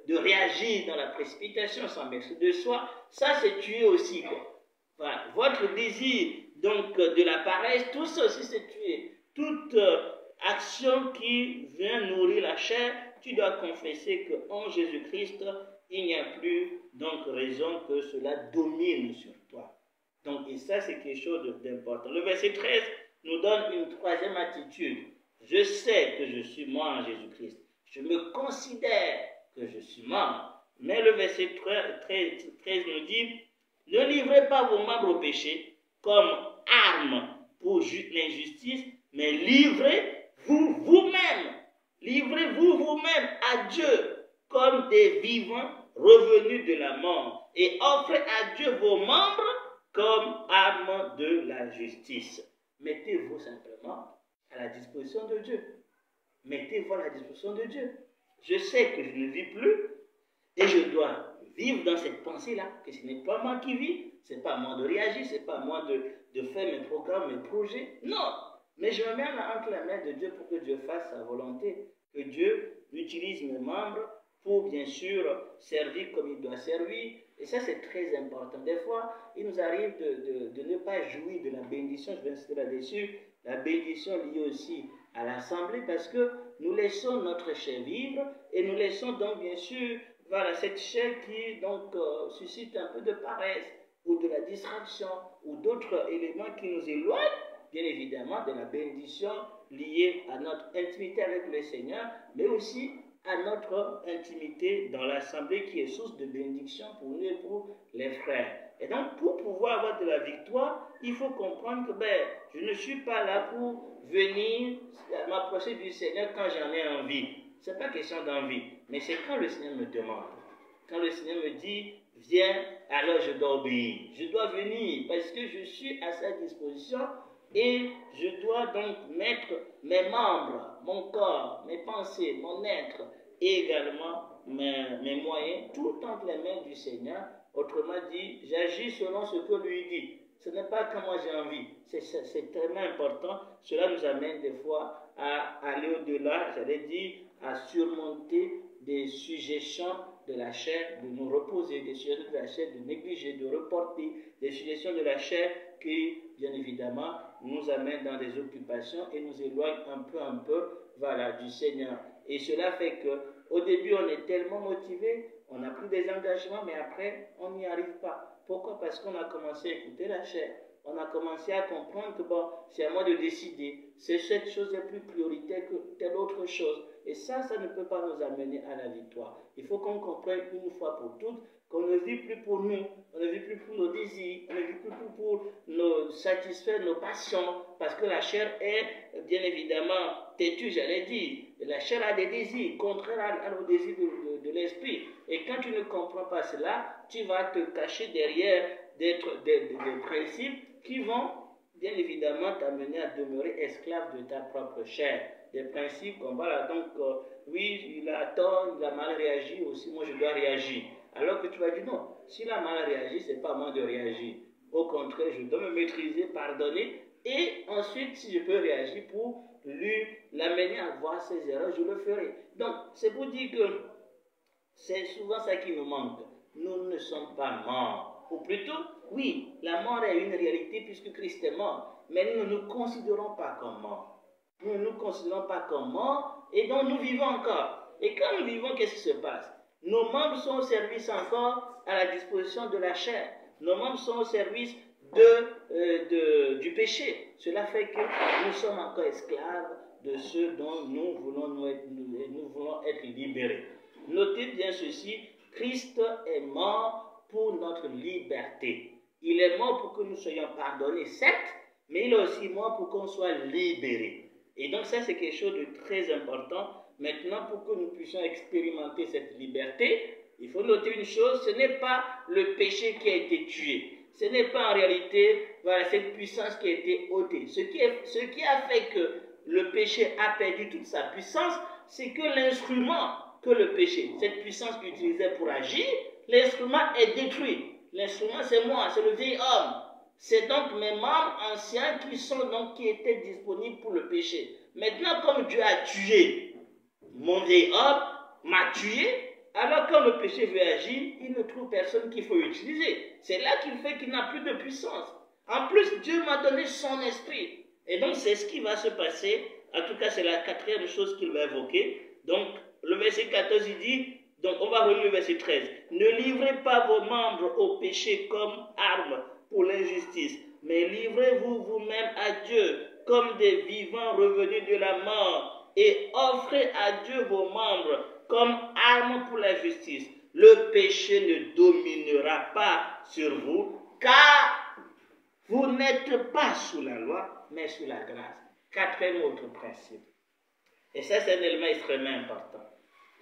Speaker 1: de réagir dans la précipitation sans maîtrise de soi, ça c'est tuer aussi, quoi. Voilà, votre désir donc de la paresse, tout ça aussi c'est tuer. Toute action qui vient nourrir la chair, tu dois confesser qu'en Jésus-Christ, il n'y a plus donc raison que cela domine sur toi. Donc, et ça, c'est quelque chose d'important. Le verset 13 nous donne une troisième attitude. Je sais que je suis mort en Jésus-Christ. Je me considère que je suis mort. Mais le verset 13 nous dit, ne livrez pas vos membres au péché comme armes pour l'injustice, mais livrez-vous vous-même. Livrez-vous vous-même à Dieu comme des vivants revenus de la mort. Et offrez à Dieu vos membres comme nom de la justice. Mettez-vous simplement à la disposition de Dieu. Mettez-vous à la disposition de Dieu. Je sais que je ne vis plus et je dois vivre dans cette pensée-là, que ce n'est pas moi qui vis, ce n'est pas à moi de réagir, ce n'est pas à moi de faire mes programmes, mes projets. Non, mais je me mets entre la main de Dieu pour que Dieu fasse sa volonté, que Dieu utilise mes membres pour bien sûr servir comme il doit servir. Et ça, c'est très important. Des fois, il nous arrive de ne pas jouir de la bénédiction, je vais insister là-dessus, la bénédiction liée aussi à l'assemblée, parce que nous laissons notre chair vivre et nous laissons donc bien sûr, voilà, cette chair qui donc suscite un peu de paresse ou de la distraction ou d'autres éléments qui nous éloignent, bien évidemment, de la bénédiction liée à notre intimité avec le Seigneur, mais aussi à notre intimité dans l'assemblée qui est source de bénédiction pour nous et pour les frères. Et donc, pour pouvoir avoir de la victoire, il faut comprendre que je ne suis pas là pour venir m'approcher du Seigneur quand j'en ai envie. Ce n'est pas question d'envie, mais c'est quand le Seigneur me demande. Quand le Seigneur me dit, viens, alors je dois obéir. Je dois venir parce que je suis à sa disposition et je dois donc mettre mes membres, mon corps, mes pensées, mon être et également mes moyens tout entre les mains du Seigneur. Autrement dit, j'agis selon ce que lui dit. Ce n'est pas comme moi j'ai envie. C'est tellement important. Cela nous amène des fois à aller au-delà, j'allais dire, à surmonter des suggestions de la chair, de nous reposer, des suggestions de la chair, de négliger, de reporter, des suggestions de la chair qui, bien évidemment, nous amènent dans des occupations et nous éloignent un peu, voilà, du Seigneur. Et cela fait que, au début, on est tellement motivé, on a pris des engagements, mais après, on n'y arrive pas. Pourquoi? Parce qu'on a commencé à écouter la chair. On a commencé à comprendre que c'est à moi de décider. C'est cette chose est plus prioritaire que telle autre chose. Et ça ne peut pas nous amener à la victoire. Il faut qu'on comprenne une fois pour toutes qu'on ne vit plus pour nous, on ne vit plus pour nos désirs, on ne vit plus pour nous satisfaire nos passions, parce que la chair est bien évidemment têtue, j'allais dire. La chair a des désirs contraires à nos désirs de l'esprit. Et quand tu ne comprends pas cela, tu vas te cacher derrière des principes qui vont bien évidemment t'amener à demeurer esclave de ta propre chair. Des principes comme voilà, donc oui, il a tort, il a mal réagi, aussi moi je dois réagir. Alors que tu vas dire non, s'il a mal réagi, ce n'est pas à moi de réagir. Au contraire, je dois me maîtriser, pardonner, et ensuite, si je peux réagir pour l'amener à voir ses erreurs, je le ferai. Donc, c'est pour dire que c'est souvent ça qui nous manque. Nous ne sommes pas morts. Ou plutôt, oui, la mort est une réalité puisque Christ est mort, mais nous ne nous considérons pas comme morts. Nous ne nous considérons pas comme morts, et donc nous vivons encore. Et quand nous vivons, qu'est-ce qui se passe? Nos membres sont au service encore à la disposition de la chair. Nos membres sont au service du péché. Cela fait que nous sommes encore esclaves de ceux dont nous voulons être libérés. Notez bien ceci, Christ est mort pour notre liberté. Il est mort pour que nous soyons pardonnés, certes, mais il est aussi mort pour qu'on soit libérés. Et donc ça, c'est quelque chose de très important. Maintenant, pour que nous puissions expérimenter cette liberté, il faut noter une chose, ce n'est pas le péché qui a été tué. Ce n'est pas en réalité cette puissance qui a été ôtée. Ce qui a fait que le péché a perdu toute sa puissance, c'est que l'instrument que le péché, cette puissance utilisait pour agir, l'instrument est détruit. L'instrument, c'est moi, c'est le vieil homme. C'est donc mes membres anciens qui étaient disponibles pour le péché. Maintenant, comme Dieu a tué mon vieil homme, m'a tué, alors quand le péché veut agir, il ne trouve personne qu'il faut utiliser. C'est là qu'il fait qu'il n'a plus de puissance. En plus, Dieu m'a donné son esprit. Et donc, c'est ce qui va se passer. En tout cas, c'est la quatrième chose qu'il va évoquer. Donc, le verset 14, il dit, donc on va relire le verset 13. Ne livrez pas vos membres au péché comme armes pour l'injustice, mais livrez-vous vous-même à Dieu comme des vivants revenus de la mort et offrez à Dieu vos membres comme armes pour la justice. Le péché ne dominera pas sur vous, car vous n'êtes pas sous la loi, mais sous la grâce. Quatrième autre principe. Et ça, c'est un élément extrêmement important.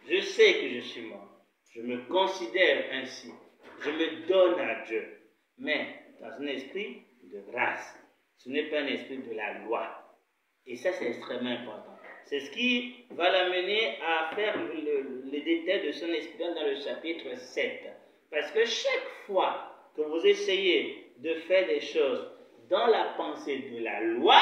Speaker 1: Je sais que je suis mort. Je me considère ainsi. Je me donne à Dieu. Mais dans un esprit de grâce. Ce n'est pas un esprit de la loi. Et ça, c'est extrêmement important. C'est ce qui va l'amener à faire les détails de son esprit dans le chapitre 7. Parce que chaque fois que vous essayez de faire des choses dans la pensée de la loi,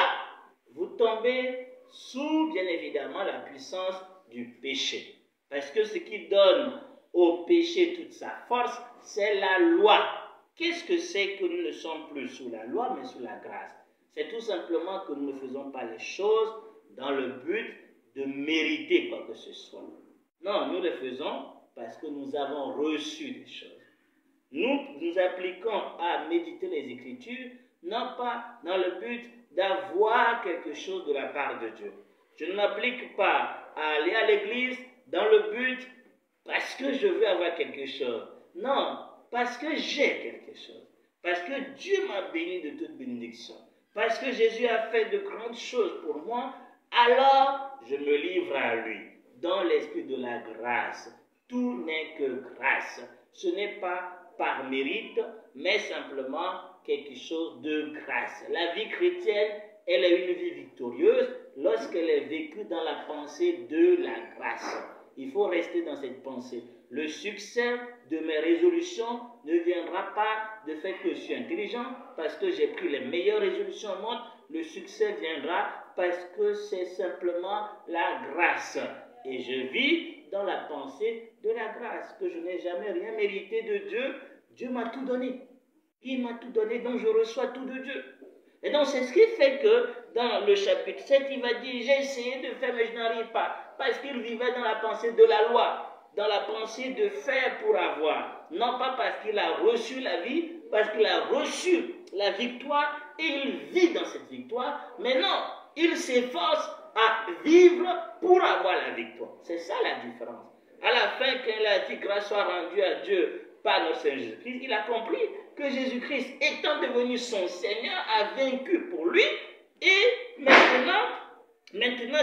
Speaker 1: vous tombez sous, bien évidemment, la puissance du péché. Parce que ce qui donne au péché toute sa force, c'est la loi. Qu'est-ce que c'est que nous ne sommes plus sous la loi, mais sous la grâce? C'est tout simplement que nous ne faisons pas les choses dans le but de mériter quoi que ce soit. Non, nous le faisons parce que nous avons reçu des choses. Nous nous appliquons à méditer les Écritures, non pas dans le but d'avoir quelque chose de la part de Dieu. Je ne m'applique pas à aller à l'église dans le but parce que je veux avoir quelque chose. Non, parce que j'ai quelque chose. Parce que Dieu m'a béni de toute bénédiction. Parce que Jésus a fait de grandes choses pour moi, alors je me livre à lui, dans l'esprit de la grâce. Tout n'est que grâce. Ce n'est pas par mérite, mais simplement quelque chose de grâce. La vie chrétienne, elle est une vie victorieuse lorsqu'elle est vécue dans la pensée de la grâce. Il faut rester dans cette pensée. Le succès de mes résolutions ne viendra pas du fait que je suis intelligent, parce que j'ai pris les meilleures résolutions au monde. Le succès viendra parce que c'est simplement la grâce. Et je vis dans la pensée de la grâce, que je n'ai jamais rien mérité de Dieu. Dieu m'a tout donné. Il m'a tout donné, donc je reçois tout de Dieu. Et donc c'est ce qui fait que dans le chapitre 7, il va dire, j'ai essayé de faire, mais je n'arrive pas. Parce qu'il vivait dans la pensée de la loi, dans la pensée de faire pour avoir. Non pas parce qu'il a reçu la vie, parce qu'il a reçu la victoire et il vit dans cette victoire. Mais non, il s'efforce à vivre pour avoir la victoire. C'est ça la différence. À la fin, quand il a dit grâce soit rendue à Dieu par notre Seigneur Jésus-Christ, il a compris que Jésus-Christ, étant devenu son Seigneur, a vaincu pour lui. Et maintenant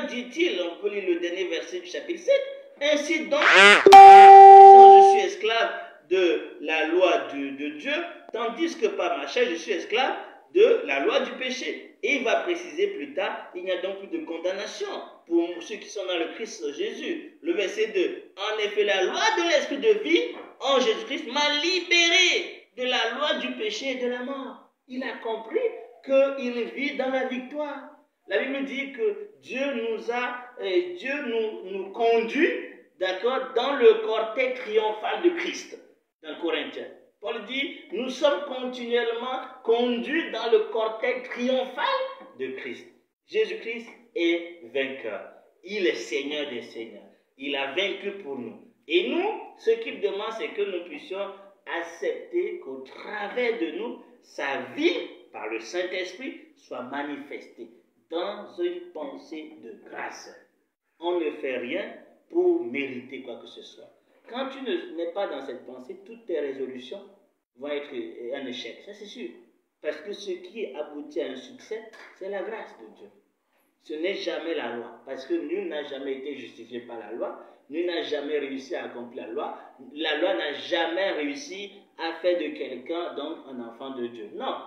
Speaker 1: dit-il, on peut lire le dernier verset du chapitre 7, ainsi donc, je suis esclave de la loi de Dieu, tandis que par ma chair, je suis esclave de la loi du péché. Et il va préciser plus tard, il n'y a donc plus de condamnation pour ceux qui sont dans le Christ Jésus. Le verset 2, en effet, la loi de l'esprit de vie en Jésus-Christ m'a libéré de la loi du péché et de la mort. Il a compris qu'il vit dans la victoire. La Bible dit que Dieu nous conduit, d'accord, dans le cortège triomphal de Christ, dans Corinthiens. Paul dit, nous sommes continuellement conduits dans le cortège triomphal de Christ. Jésus-Christ est vainqueur. Il est Seigneur des Seigneurs. Il a vaincu pour nous. Et nous, ce qu'il demande, c'est que nous puissions accepter qu'au travers de nous, sa vie, par le Saint-Esprit, soit manifestée dans une pensée de grâce. On ne fait rien pour mériter quoi que ce soit. Quand tu n'es pas dans cette pensée, toutes tes résolutions vont être un échec. Ça, c'est sûr. Parce que ce qui aboutit à un succès, c'est la grâce de Dieu. Ce n'est jamais la loi. Parce que nul n'a jamais été justifié par la loi. Nul n'a jamais réussi à accomplir la loi. La loi n'a jamais réussi à faire de quelqu'un donc un enfant de Dieu. Non.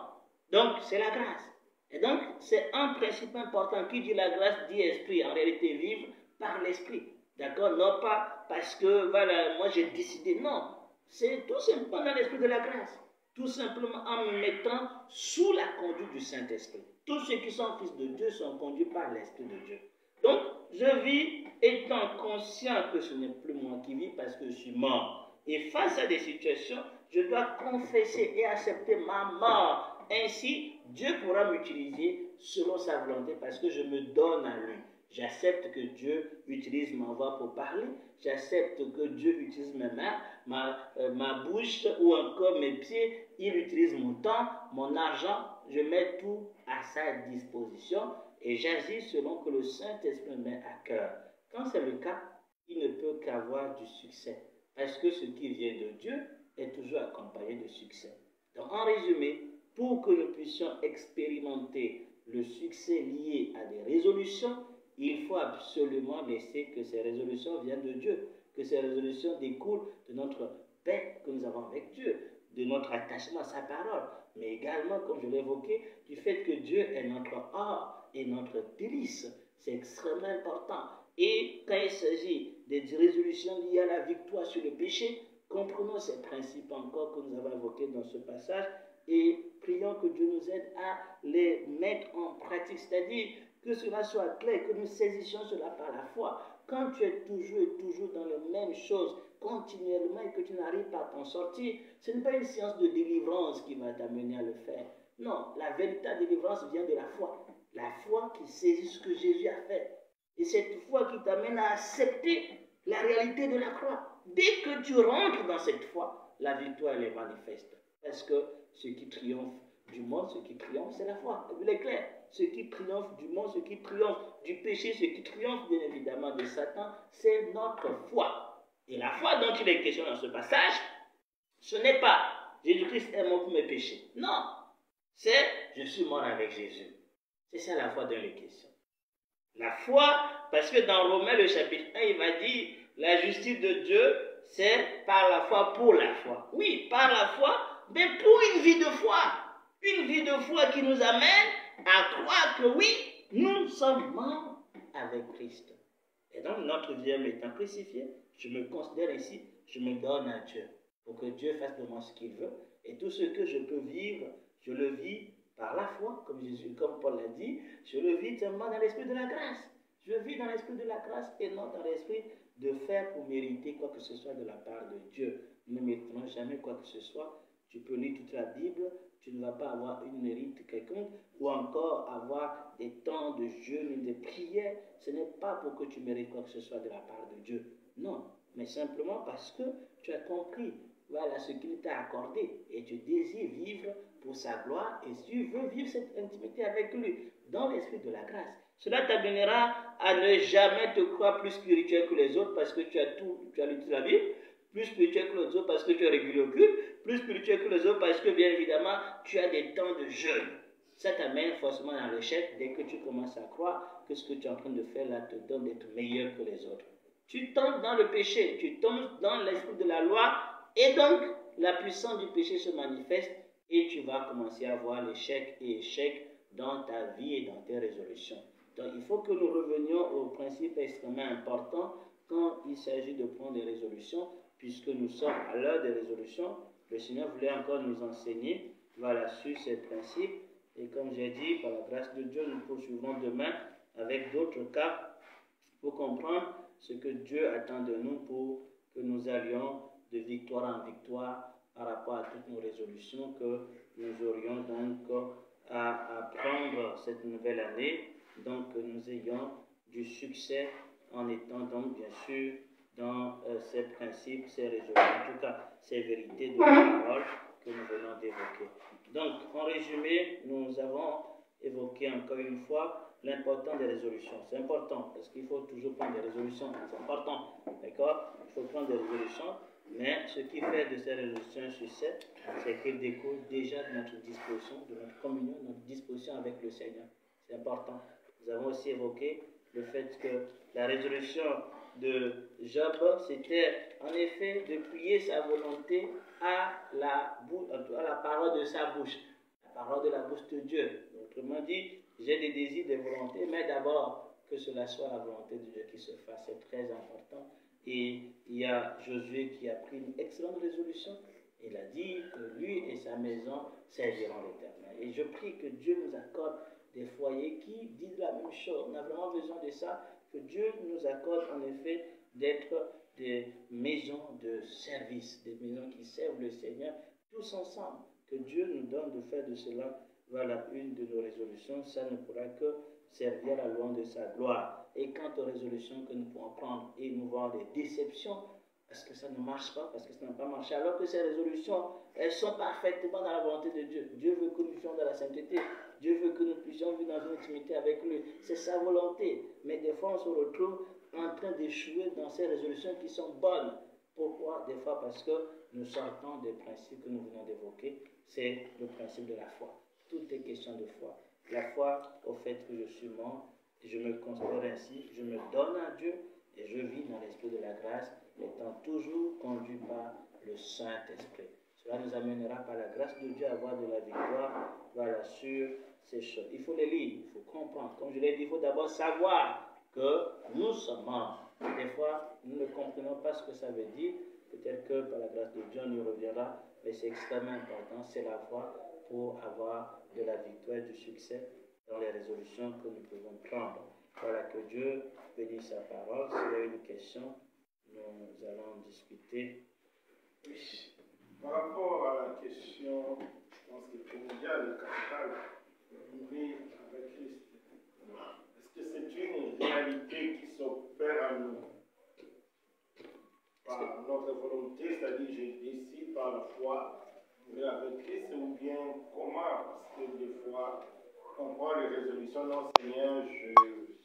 Speaker 1: Donc, c'est la grâce. Et donc, c'est un principe important. Qui dit la grâce dit esprit. En réalité, vivre par l'esprit. D'accord? Non pas parce que, voilà, moi j'ai décidé. Non. C'est tout simplement dans l'esprit de la grâce. Tout simplement en me mettant sous la conduite du Saint-Esprit. Tous ceux qui sont fils de Dieu sont conduits par l'Esprit de Dieu. Donc, je vis étant conscient que ce n'est plus moi qui vis parce que je suis mort. Et face à des situations, je dois confesser et accepter ma mort. Ainsi, Dieu pourra m'utiliser selon sa volonté parce que je me donne à lui. J'accepte que Dieu utilise ma voix pour parler. J'accepte que Dieu utilise mes mains, ma bouche ou encore mes pieds. Il utilise mon temps, mon argent. Je mets tout à sa disposition et j'agis selon que le Saint-Esprit me met à cœur. Quand c'est le cas, il ne peut qu'avoir du succès. Parce que ce qui vient de Dieu est toujours accompagné de succès. Donc en résumé, pour que nous puissions expérimenter le succès lié à des résolutions, il faut absolument laisser que ces résolutions viennent de Dieu, que ces résolutions découlent de notre paix que nous avons avec Dieu. de notre attachement à sa parole, mais également, comme je l'ai évoqué, du fait que Dieu est notre or et notre délice. C'est extrêmement important. Et quand il s'agit des résolutions liées à la victoire sur le péché, comprenons ces principes encore que nous avons évoqués dans ce passage et prions que Dieu nous aide à les mettre en pratique, c'est-à-dire que cela soit clair, que nous saisissions cela par la foi. Quand tu es toujours dans les mêmes choses, continuellement, et que tu n'arrives pas à t'en sortir, ce n'est pas une séance de délivrance qui va t'amener à le faire. Non, la véritable délivrance vient de la foi. La foi qui saisit ce que Jésus a fait. Et cette foi qui t'amène à accepter la réalité de la croix. Dès que tu rentres dans cette foi, la victoire elle est manifeste. Parce que ce qui triomphe du monde, ce qui triomphe, c'est la foi. La Bible est claire. Ce qui triomphe du monde, ce qui triomphe du péché, ce qui triomphe bien évidemment de Satan, c'est notre foi. Et la foi dont il est question dans ce passage, ce n'est pas Jésus-Christ est mort pour mes péchés. Non, c'est je suis mort avec Jésus. C'est ça la foi dont il est question. La foi, parce que dans Romains le chapitre 1, il va dire la justice de Dieu, c'est par la foi pour la foi. Oui, par la foi, mais pour une vie de foi. Une vie de foi qui nous amène à croire que oui, nous sommes morts avec Christ. Et donc notre vie étant crucifiée, je me considère ici, je me donne à Dieu pour que Dieu fasse de moi ce qu'il veut. Et tout ce que je peux vivre, je le vis par la foi, comme Paul l'a dit, je le vis seulement dans l'esprit de la grâce. Je vis dans l'esprit de la grâce et non dans l'esprit de faire pour mériter quoi que ce soit de la part de Dieu. Nous ne mériterons jamais quoi que ce soit. Tu peux lire toute la Bible, tu ne vas pas avoir une mérite quelconque ou encore avoir des temps de jeûne, de prière. Ce n'est pas pour que tu mérites quoi que ce soit de la part de Dieu. Non, mais simplement parce que tu as compris voilà ce qu'il t'a accordé et tu désires vivre pour sa gloire et tu veux vivre cette intimité avec lui dans l'esprit de la grâce. Cela t'amènera à ne jamais te croire plus spirituel que les autres parce que tu as lu toute la Bible, plus spirituel que les autres parce que tu es régulier au culte, plus spirituel que les autres parce que bien évidemment tu as des temps de jeûne. Ça t'amène forcément dans l'échec dès que tu commences à croire que ce que tu es en train de faire là te donne d'être meilleur que les autres. Tu tombes dans le péché, tu tombes dans l'esprit de la loi et donc la puissance du péché se manifeste et tu vas commencer à voir l'échec et échec dans ta vie et dans tes résolutions. Donc il faut que nous revenions au principe extrêmement important quand il s'agit de prendre des résolutions, puisque nous sommes à l'heure des résolutions. Le Seigneur voulait encore nous enseigner voilà, sur ces principes. Et comme j'ai dit, par la grâce de Dieu, nous poursuivrons demain avec d'autres cas pour comprendre ce que Dieu attend de nous pour que nous allions de victoire en victoire par rapport à toutes nos résolutions que nous aurions donc à prendre cette nouvelle année. Donc que nous ayons du succès en étant donc bien sûr dans ces principes, ces résolutions, en tout cas ces vérités de la parole que nous venons d'évoquer. Donc en résumé, nous avons évoqué encore une fois l'importance des résolutions. C'est important parce qu'il faut toujours prendre des résolutions, c'est important, d'accord? Il faut prendre des résolutions, mais ce qui fait de ces résolutions un succès, c'est qu'elles découlent déjà de notre disposition, de notre communion, de notre disposition avec le Seigneur. C'est important. Nous avons aussi évoqué le fait que la résolution de Job, c'était en effet de plier sa volonté à la parole de sa bouche, la parole de la bouche de Dieu. Autrement dit, j'ai des désirs, des volontés, mais d'abord que cela soit la volonté de Dieu qui se fasse, c'est très important. Et il y a Josué qui a pris une excellente résolution. Il a dit que lui et sa maison serviront l'Éternel. Et je prie que Dieu nous accorde des foyers qui disent la même chose. On a vraiment besoin de ça, que Dieu nous accorde en effet d'être des maisons de service, des maisons qui servent le Seigneur, tous ensemble. Que Dieu nous donne de faire de cela, voilà une de nos résolutions. Ça ne pourra que servir à la louange de sa gloire. Et quant aux résolutions que nous pouvons prendre et nous voir des déceptions, parce que ça ne marche pas, parce que ça n'a pas marché, alors que ces résolutions, elles sont parfaitement dans la volonté de Dieu. Dieu veut que nous vivions dans la sainteté. Dieu veut que nous puissions vivre dans une intimité avec lui. C'est sa volonté. Mais des fois, on se retrouve en train d'échouer dans ces résolutions qui sont bonnes. Pourquoi? Des fois parce que nous sortons des principes que nous venons d'évoquer. C'est le principe de la foi. Tout est question de foi. La foi au fait que je suis mort, je me considère ainsi, je me donne à Dieu et je vis dans l'esprit de la grâce, étant toujours conduit par le Saint-Esprit. Cela nous amènera par la grâce de Dieu à avoir de la victoire, voilà, sur ces choses. Il faut les lire, il faut comprendre. Comme je l'ai dit, il faut d'abord savoir que nous sommes morts. Des fois, nous ne comprenons pas ce que ça veut dire. Peut-être que par la grâce de Dieu, on y reviendra, mais c'est extrêmement important. C'est la foi pour avoir de la victoire et du succès dans les résolutions que nous pouvons prendre. Voilà, que Dieu bénisse sa parole. S'il y a une question, nous allons discuter.
Speaker 2: Par rapport à la question, je pense que primordiale, capitale, mourir avec Christ, est-ce que c'est une réalité qui s'opère à nous par notre volonté, c'est-à-dire je décide par la foi mourir avec Christ, ou bien comment? Parce que des fois, on prend les résolutions, non Seigneur,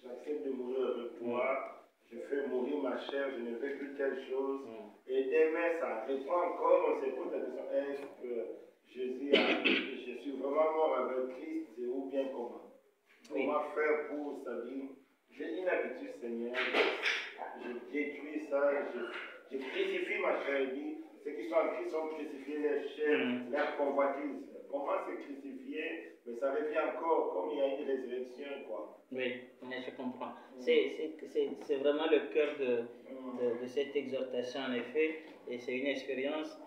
Speaker 2: j'accepte de mourir avec toi, je fais mourir ma chair, je ne veux plus telle chose. Et demain, ça reprend encore, on se pose la question, est-ce que je suis vraiment mort avec Christ, ou bien comment? Comment faire pour, c'est-à-dire, j'ai une habitude, Seigneur, je détruis ça, je crucifie ma chair, et dis, ceux qui sont en Christ sont crucifiés, les chairs, leur convoitise. Comment se crucifier? Mais ça revient encore, comme il y a une résurrection, quoi.
Speaker 1: Oui, je comprends. C'est vraiment le cœur de cette exhortation, en effet, et c'est une expérience,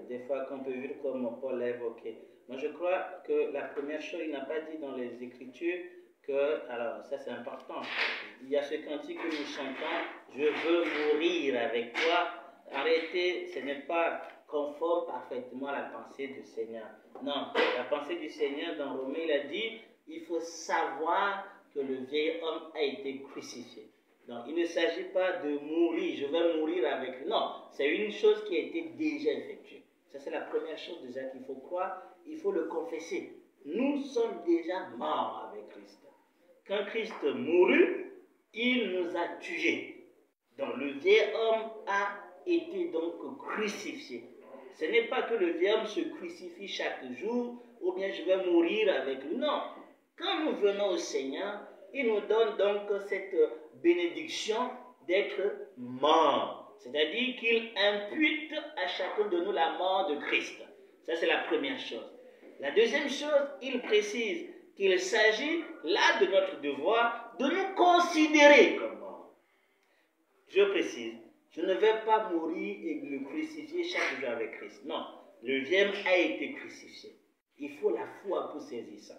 Speaker 1: des fois, qu'on peut vivre comme Paul l'a évoqué. Moi, je crois que la première chose, il n'a pas dit dans les Écritures que, alors ça c'est important, il y a ce cantique que nous chantons, je veux mourir avec toi. Arrêtez, ce n'est pas conforme parfaitement à la pensée du Seigneur. Non, la pensée du Seigneur dans Romains, il a dit, il faut savoir que le vieil homme a été crucifié. Donc il ne s'agit pas de mourir, je vais mourir avec lui. Non, c'est une chose qui a été déjà effectuée. Ça c'est la première chose déjà qu'il faut croire, il faut le confesser. Nous sommes déjà morts avec Christ. Quand Christ mourut, il nous a tués. Donc le vieil homme a été donc crucifié. Ce n'est pas que le vieil homme se crucifie chaque jour, ou bien je vais mourir avec lui. Non. Quand nous venons au Seigneur, il nous donne donc cette bénédiction d'être mort. C'est-à-dire qu'il impute à chacun de nous la mort de Christ. Ça, c'est la première chose. La deuxième chose, il précise qu'il s'agit là de notre devoir de nous considérer comme morts. Je précise, je ne vais pas mourir et me crucifier chaque jour avec Christ. Non, le vieil homme a été crucifié. Il faut la foi pour saisir ça.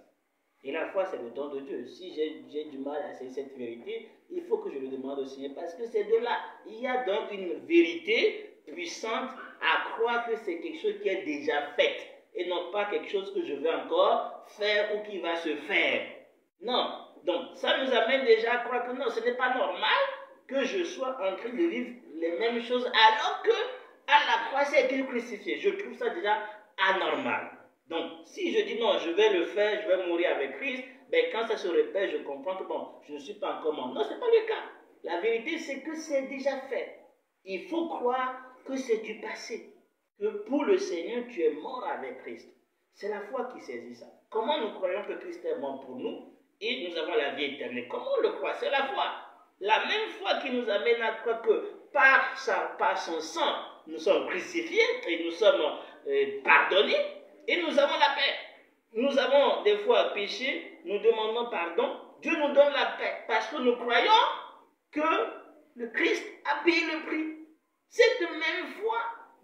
Speaker 1: Et la foi, c'est le don de Dieu. Si j'ai du mal à saisir cette vérité, il faut que je le demande au Seigneur. Parce que c'est de là. Il y a donc une vérité puissante à croire que c'est quelque chose qui est déjà fait. Et non pas quelque chose que je vais encore faire ou qui va se faire. Non. Donc, ça nous amène déjà à croire que non, ce n'est pas normal que je sois en train de vivre les mêmes choses alors que à la croix, c'est été crucifié. Je trouve ça déjà anormal. Donc, si je dis non, je vais le faire, je vais mourir avec Christ, ben quand ça se répète, je comprends que bon, je ne suis pas encore mort. Non, ce n'est pas le cas. La vérité, c'est que c'est déjà fait. Il faut croire que c'est du passé. Que pour le Seigneur, tu es mort avec Christ. C'est la foi qui saisit ça. Comment nous croyons que Christ est mort pour nous et nous avons la vie éternelle? Comment on le croit? C'est la foi. La même foi qui nous amène à croire que par son sang, nous sommes crucifiés et nous sommes pardonnés. Et nous avons la paix. Nous avons des fois péché, nous demandons pardon. Dieu nous donne la paix parce que nous croyons que le Christ a payé le prix. Cette même foi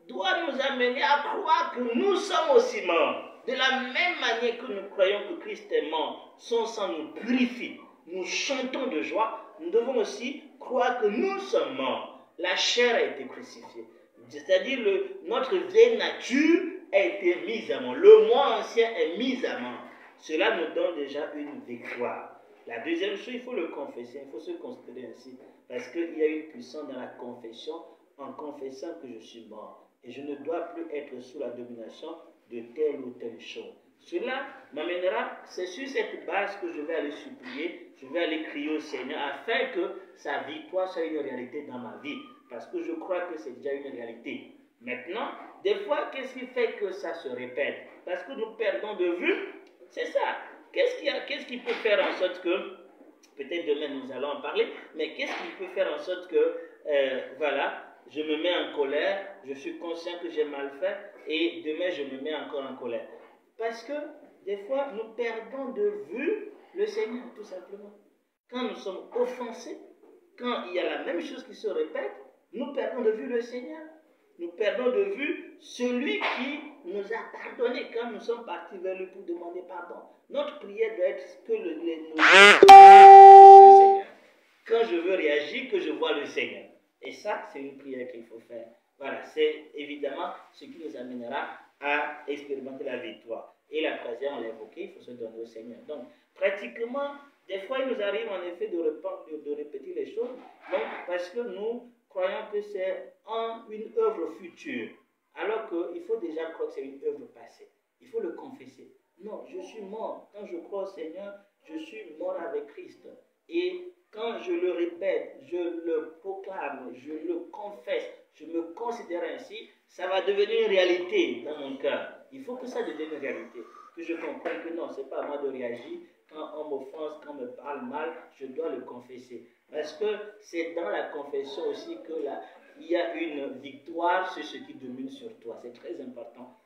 Speaker 1: doit nous amener à croire que nous sommes aussi morts. De la même manière que nous croyons que Christ est mort, son sang nous purifie. Nous chantons de joie. Nous devons aussi croire que nous sommes morts. La chair a été crucifiée. C'est-à-dire notre vieille nature a été mise à mort. Le moi ancien est mis à mort. Cela nous donne déjà une victoire. La deuxième chose, il faut le confesser. Il faut se considérer ainsi. Parce qu'il y a une puissance dans la confession en confessant que je suis mort. Et je ne dois plus être sous la domination de telle ou telle chose. Cela m'amènera, c'est sur cette base que je vais aller supplier, je vais aller crier au Seigneur afin que sa victoire soit une réalité dans ma vie. Parce que je crois que c'est déjà une réalité. Maintenant, des fois, qu'est-ce qui fait que ça se répète? Parce que nous perdons de vue, c'est ça. Qu'est-ce qui peut faire en sorte que, peut-être demain nous allons en parler, mais qu'est-ce qui peut faire en sorte que, voilà, je me mets en colère, je suis conscient que j'ai mal fait, et demain je me mets encore en colère. Parce que des fois, nous perdons de vue le Seigneur, tout simplement. Quand nous sommes offensés, quand il y a la même chose qui se répète, nous perdons de vue le Seigneur. Nous perdons de vue celui qui nous a pardonné quand nous sommes partis vers lui pour demander pardon. Notre prière doit être que le Seigneur. Quand je veux réagir, que je vois le Seigneur. Et ça, c'est une prière qu'il faut faire. Voilà, c'est évidemment ce qui nous amènera à expérimenter la victoire. Et la troisième, on l'a évoqué, il faut se donner au Seigneur. Donc, pratiquement, des fois, il nous arrive en effet de répéter les choses, donc, parce que nous croyons que c'est une œuvre future, alors qu'il faut déjà croire que c'est une œuvre passée. Il faut le confesser. Non, je suis mort. Quand je crois au Seigneur, je suis mort avec Christ. Et quand je le répète, je le proclame, je le confesse, je me considère ainsi, ça va devenir une réalité dans mon cœur. Il faut que ça devienne une réalité. Que je comprenne que non, ce n'est pas à moi de réagir. Quand on m'offense, quand on me parle mal, je dois le confesser. Parce que c'est dans la confession aussi qu'il y a une victoire sur ce qui domine sur toi. C'est très important.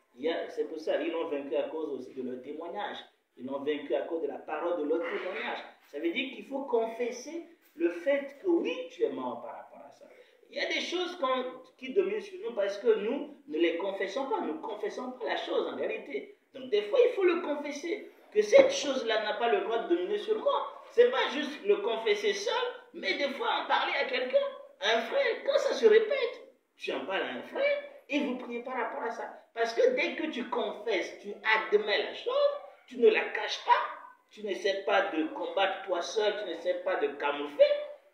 Speaker 1: C'est pour ça qu'ils l'ont vaincu à cause aussi de leur témoignage. Ils l'ont vaincu à cause de la parole de leur témoignage. Ça veut dire qu'il faut confesser le fait que oui, tu es mort par rapport à ça. Il y a des choses qui dominent sur nous parce que nous ne les confessons pas. Nous ne confessons pas la chose en réalité. Donc des fois, il faut le confesser. Que cette chose-là n'a pas le droit de dominer sur moi. Ce n'est pas juste le confesser seul, mais des fois en parler à quelqu'un, à un frère. Quand ça se répète, tu en parles à un frère et vous priez par rapport à ça. Parce que dès que tu confesses, tu admets la chose, tu ne la caches pas, tu n'essaies pas de combattre toi seul, tu n'essaies pas de camoufler,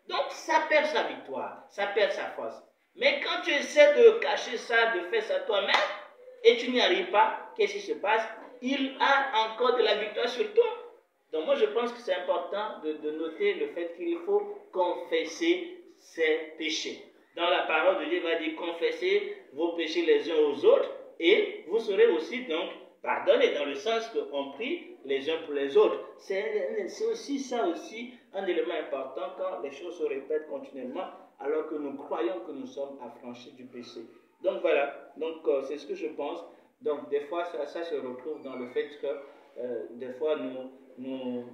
Speaker 1: donc ça perd sa victoire, ça perd sa force. Mais quand tu essaies de cacher ça, de faire ça toi-même, et tu n'y arrives pas, qu'est-ce qui se passe? Il a encore de la victoire sur toi. Donc moi je pense que c'est important de noter le fait qu'il faut confesser ses péchés. Dans la parole de Dieu, il va dire confessez vos péchés les uns aux autres et vous serez aussi donc pardonnés, dans le sens qu'on prie les uns pour les autres. C'est aussi ça aussi un élément important quand les choses se répètent continuellement alors que nous croyons que nous sommes affranchis du péché. Donc voilà, c'est ce que je pense. Donc des fois ça se retrouve dans le fait que des fois nous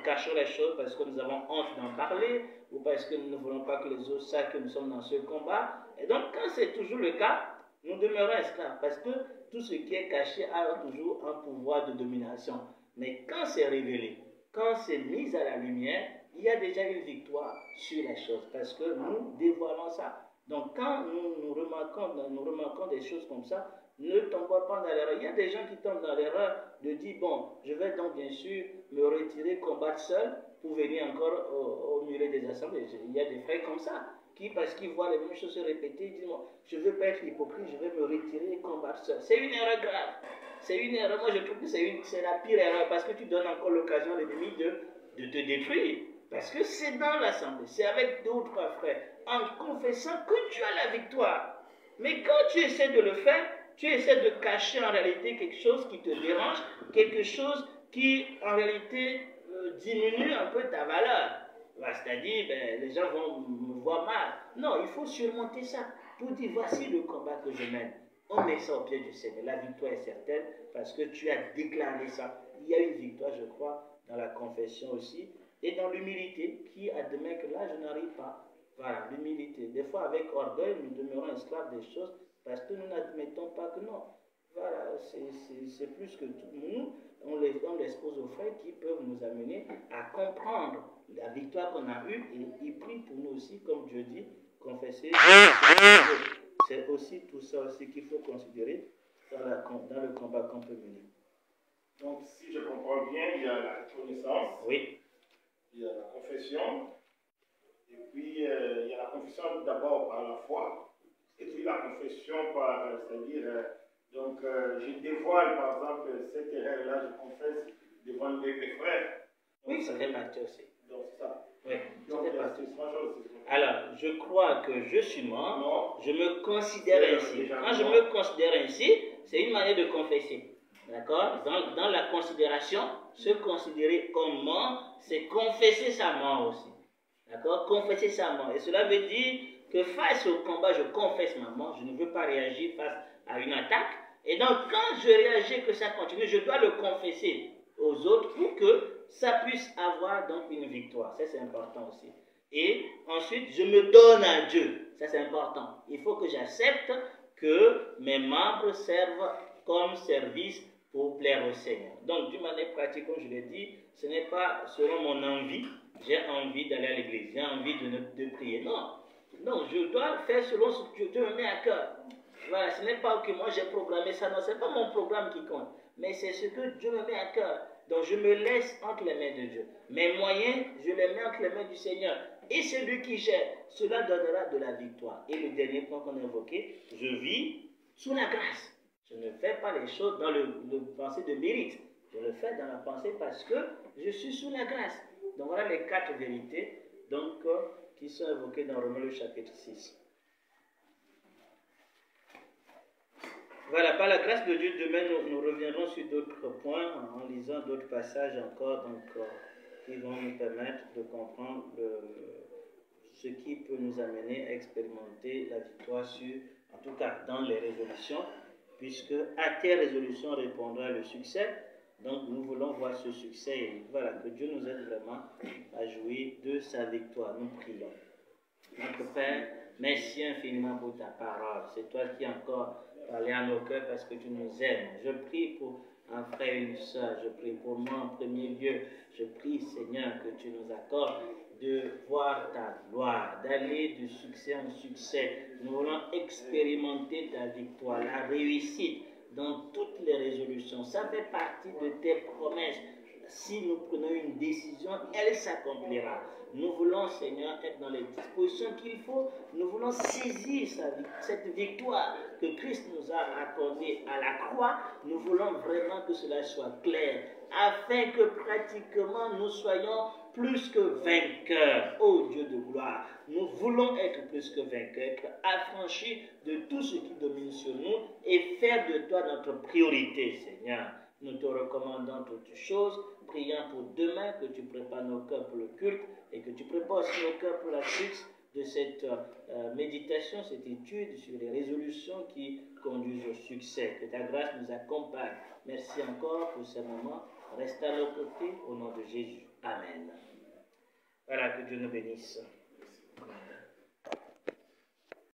Speaker 1: cachons les choses parce que nous avons honte d'en parler ou parce que nous ne voulons pas que les autres sachent que nous sommes dans ce combat. Et donc quand c'est toujours le cas, nous demeurons esclaves parce que tout ce qui est caché a toujours un pouvoir de domination. Mais quand c'est révélé, quand c'est mis à la lumière, il y a déjà une victoire sur les choses parce que nous dévoilons ça. Donc quand nous remarquons des choses comme ça, ne tombons pas dans l'erreur. Il y a des gens qui tombent dans l'erreur de dire, bon, je vais donc bien sûr me retirer, combattre seul pour venir encore au milieu des assemblées. Il y a des frères comme ça, qui parce qu'ils voient les mêmes choses se répéter, disent, bon, je ne veux pas être hypocrite, je vais me retirer et combattre seul. C'est une erreur grave. C'est une erreur. Moi, je trouve que c'est la pire erreur parce que tu donnes encore l'occasion à l'ennemi de te détruire. Parce que c'est dans l'assemblée, c'est avec 2 ou 3 frères, en confessant que tu as la victoire. Mais quand tu essaies de le faire, tu essaies de cacher en réalité quelque chose qui te dérange, quelque chose qui en réalité diminue un peu ta valeur. C'est-à-dire, les gens vont me voir mal. Non, il faut surmonter ça pour dire, voici le combat que je mène. On met ça au pied du Seigneur. La victoire est certaine parce que tu as déclaré ça. Il y a une victoire, je crois, dans la confession aussi. Et dans l'humilité, qui admet que là, je n'arrive pas. Voilà, l'humilité. Des fois, avec orgueil, nous demeurons esclaves des choses parce que nous n'admettons pas que non. Voilà, c'est plus que tout. Nous, on l'expose aux frères qui peuvent nous amener à comprendre la victoire qu'on a eue et ils prient pour nous aussi, comme Dieu dit, confesser. C'est aussi tout ça aussi qu'il faut considérer dans le combat qu'on peut mener.
Speaker 2: Donc, si je comprends bien, il y a la reconnaissance.
Speaker 1: Oui.
Speaker 2: Il y a la confession, et puis il y a la confession d'abord par la foi, et puis la confession par, c'est-à-dire, je dévoile par exemple cette erreur-là, je confesse devant mes frères. Donc,
Speaker 1: oui, ça fait partie aussi.
Speaker 2: Donc c'est ça.
Speaker 1: Oui,
Speaker 2: donc
Speaker 1: ça fait partie.
Speaker 2: C'est
Speaker 1: alors, je crois que je suis mort, je me considère ainsi. Quand je me considère ainsi, c'est une manière de confesser. D'accord? Dans la considération, se considérer comme mort, c'est confesser sa mort aussi. D'accord? Confesser sa mort. Et cela veut dire que face au combat, je confesse ma mort, je ne veux pas réagir face à une attaque. Et donc, quand je réagis, que ça continue, je dois le confesser aux autres pour que ça puisse avoir donc une victoire. Ça, c'est important aussi. Et ensuite, je me donne à Dieu. Ça, c'est important. Il faut que j'accepte que mes membres servent comme service pour plaire au Seigneur. Donc, d'une manière pratique, comme je l'ai dit, ce n'est pas selon mon envie. J'ai envie d'aller à l'église, j'ai envie de prier. Non. Non, je dois faire selon ce que Dieu me met à cœur. Voilà, ce n'est pas que moi j'ai programmé ça, non, ce n'est pas mon programme qui compte, mais c'est ce que Dieu me met à cœur. Donc je me laisse entre les mains de Dieu. Mes moyens, je les mets entre les mains du Seigneur. Et celui qui gère, cela donnera de la victoire. Et le dernier point qu'on a évoqué, je vis sous la grâce. Je ne fais pas les choses dans le pensée de mérite. Je le fais dans la pensée parce que je suis sous la grâce. Donc voilà les 4 vérités donc, qui sont évoquées dans Romains le chapitre 6. Voilà, par la grâce de Dieu, demain nous reviendrons sur d'autres points en lisant d'autres passages encore donc, qui vont nous permettre de comprendre ce qui peut nous amener à expérimenter la victoire sur, en tout cas dans les résolutions, puisque à tes résolutions répondra le succès. Donc nous voulons voir ce succès et voilà, que Dieu nous aide vraiment à jouir de sa victoire. Nous prions. Notre Père, merci infiniment pour ta parole. C'est toi qui encore parlé à nos cœurs parce que tu nous aimes. Je prie pour un frère et une soeur. Je prie pour moi en premier lieu. Je prie, Seigneur, que tu nous accordes de voir ta gloire, d'aller de succès en succès. Nous voulons expérimenter ta victoire, la réussite dans toutes les résolutions. Ça fait partie de tes promesses. Si nous prenons une décision, elle s'accomplira. Nous voulons, Seigneur, être dans les dispositions qu'il faut. Nous voulons saisir cette victoire que Christ nous a accordée à la croix. Nous voulons vraiment que cela soit clair, afin que pratiquement nous soyons plus que vainqueurs. Ô Dieu de gloire, nous voulons être plus que vainqueurs, être affranchis de tout ce qui domine sur nous et faire de toi notre priorité, Seigneur. Nous te recommandons toutes choses, priant pour demain, que tu prépares nos cœurs pour le culte et que tu prépares aussi nos cœurs pour la suite de cette méditation, cette étude sur les résolutions qui conduisent au succès. Que ta grâce nous accompagne. Merci encore pour ce moment. Reste à nos côtés au nom de Jésus. Amen. Voilà, que Dieu nous bénisse.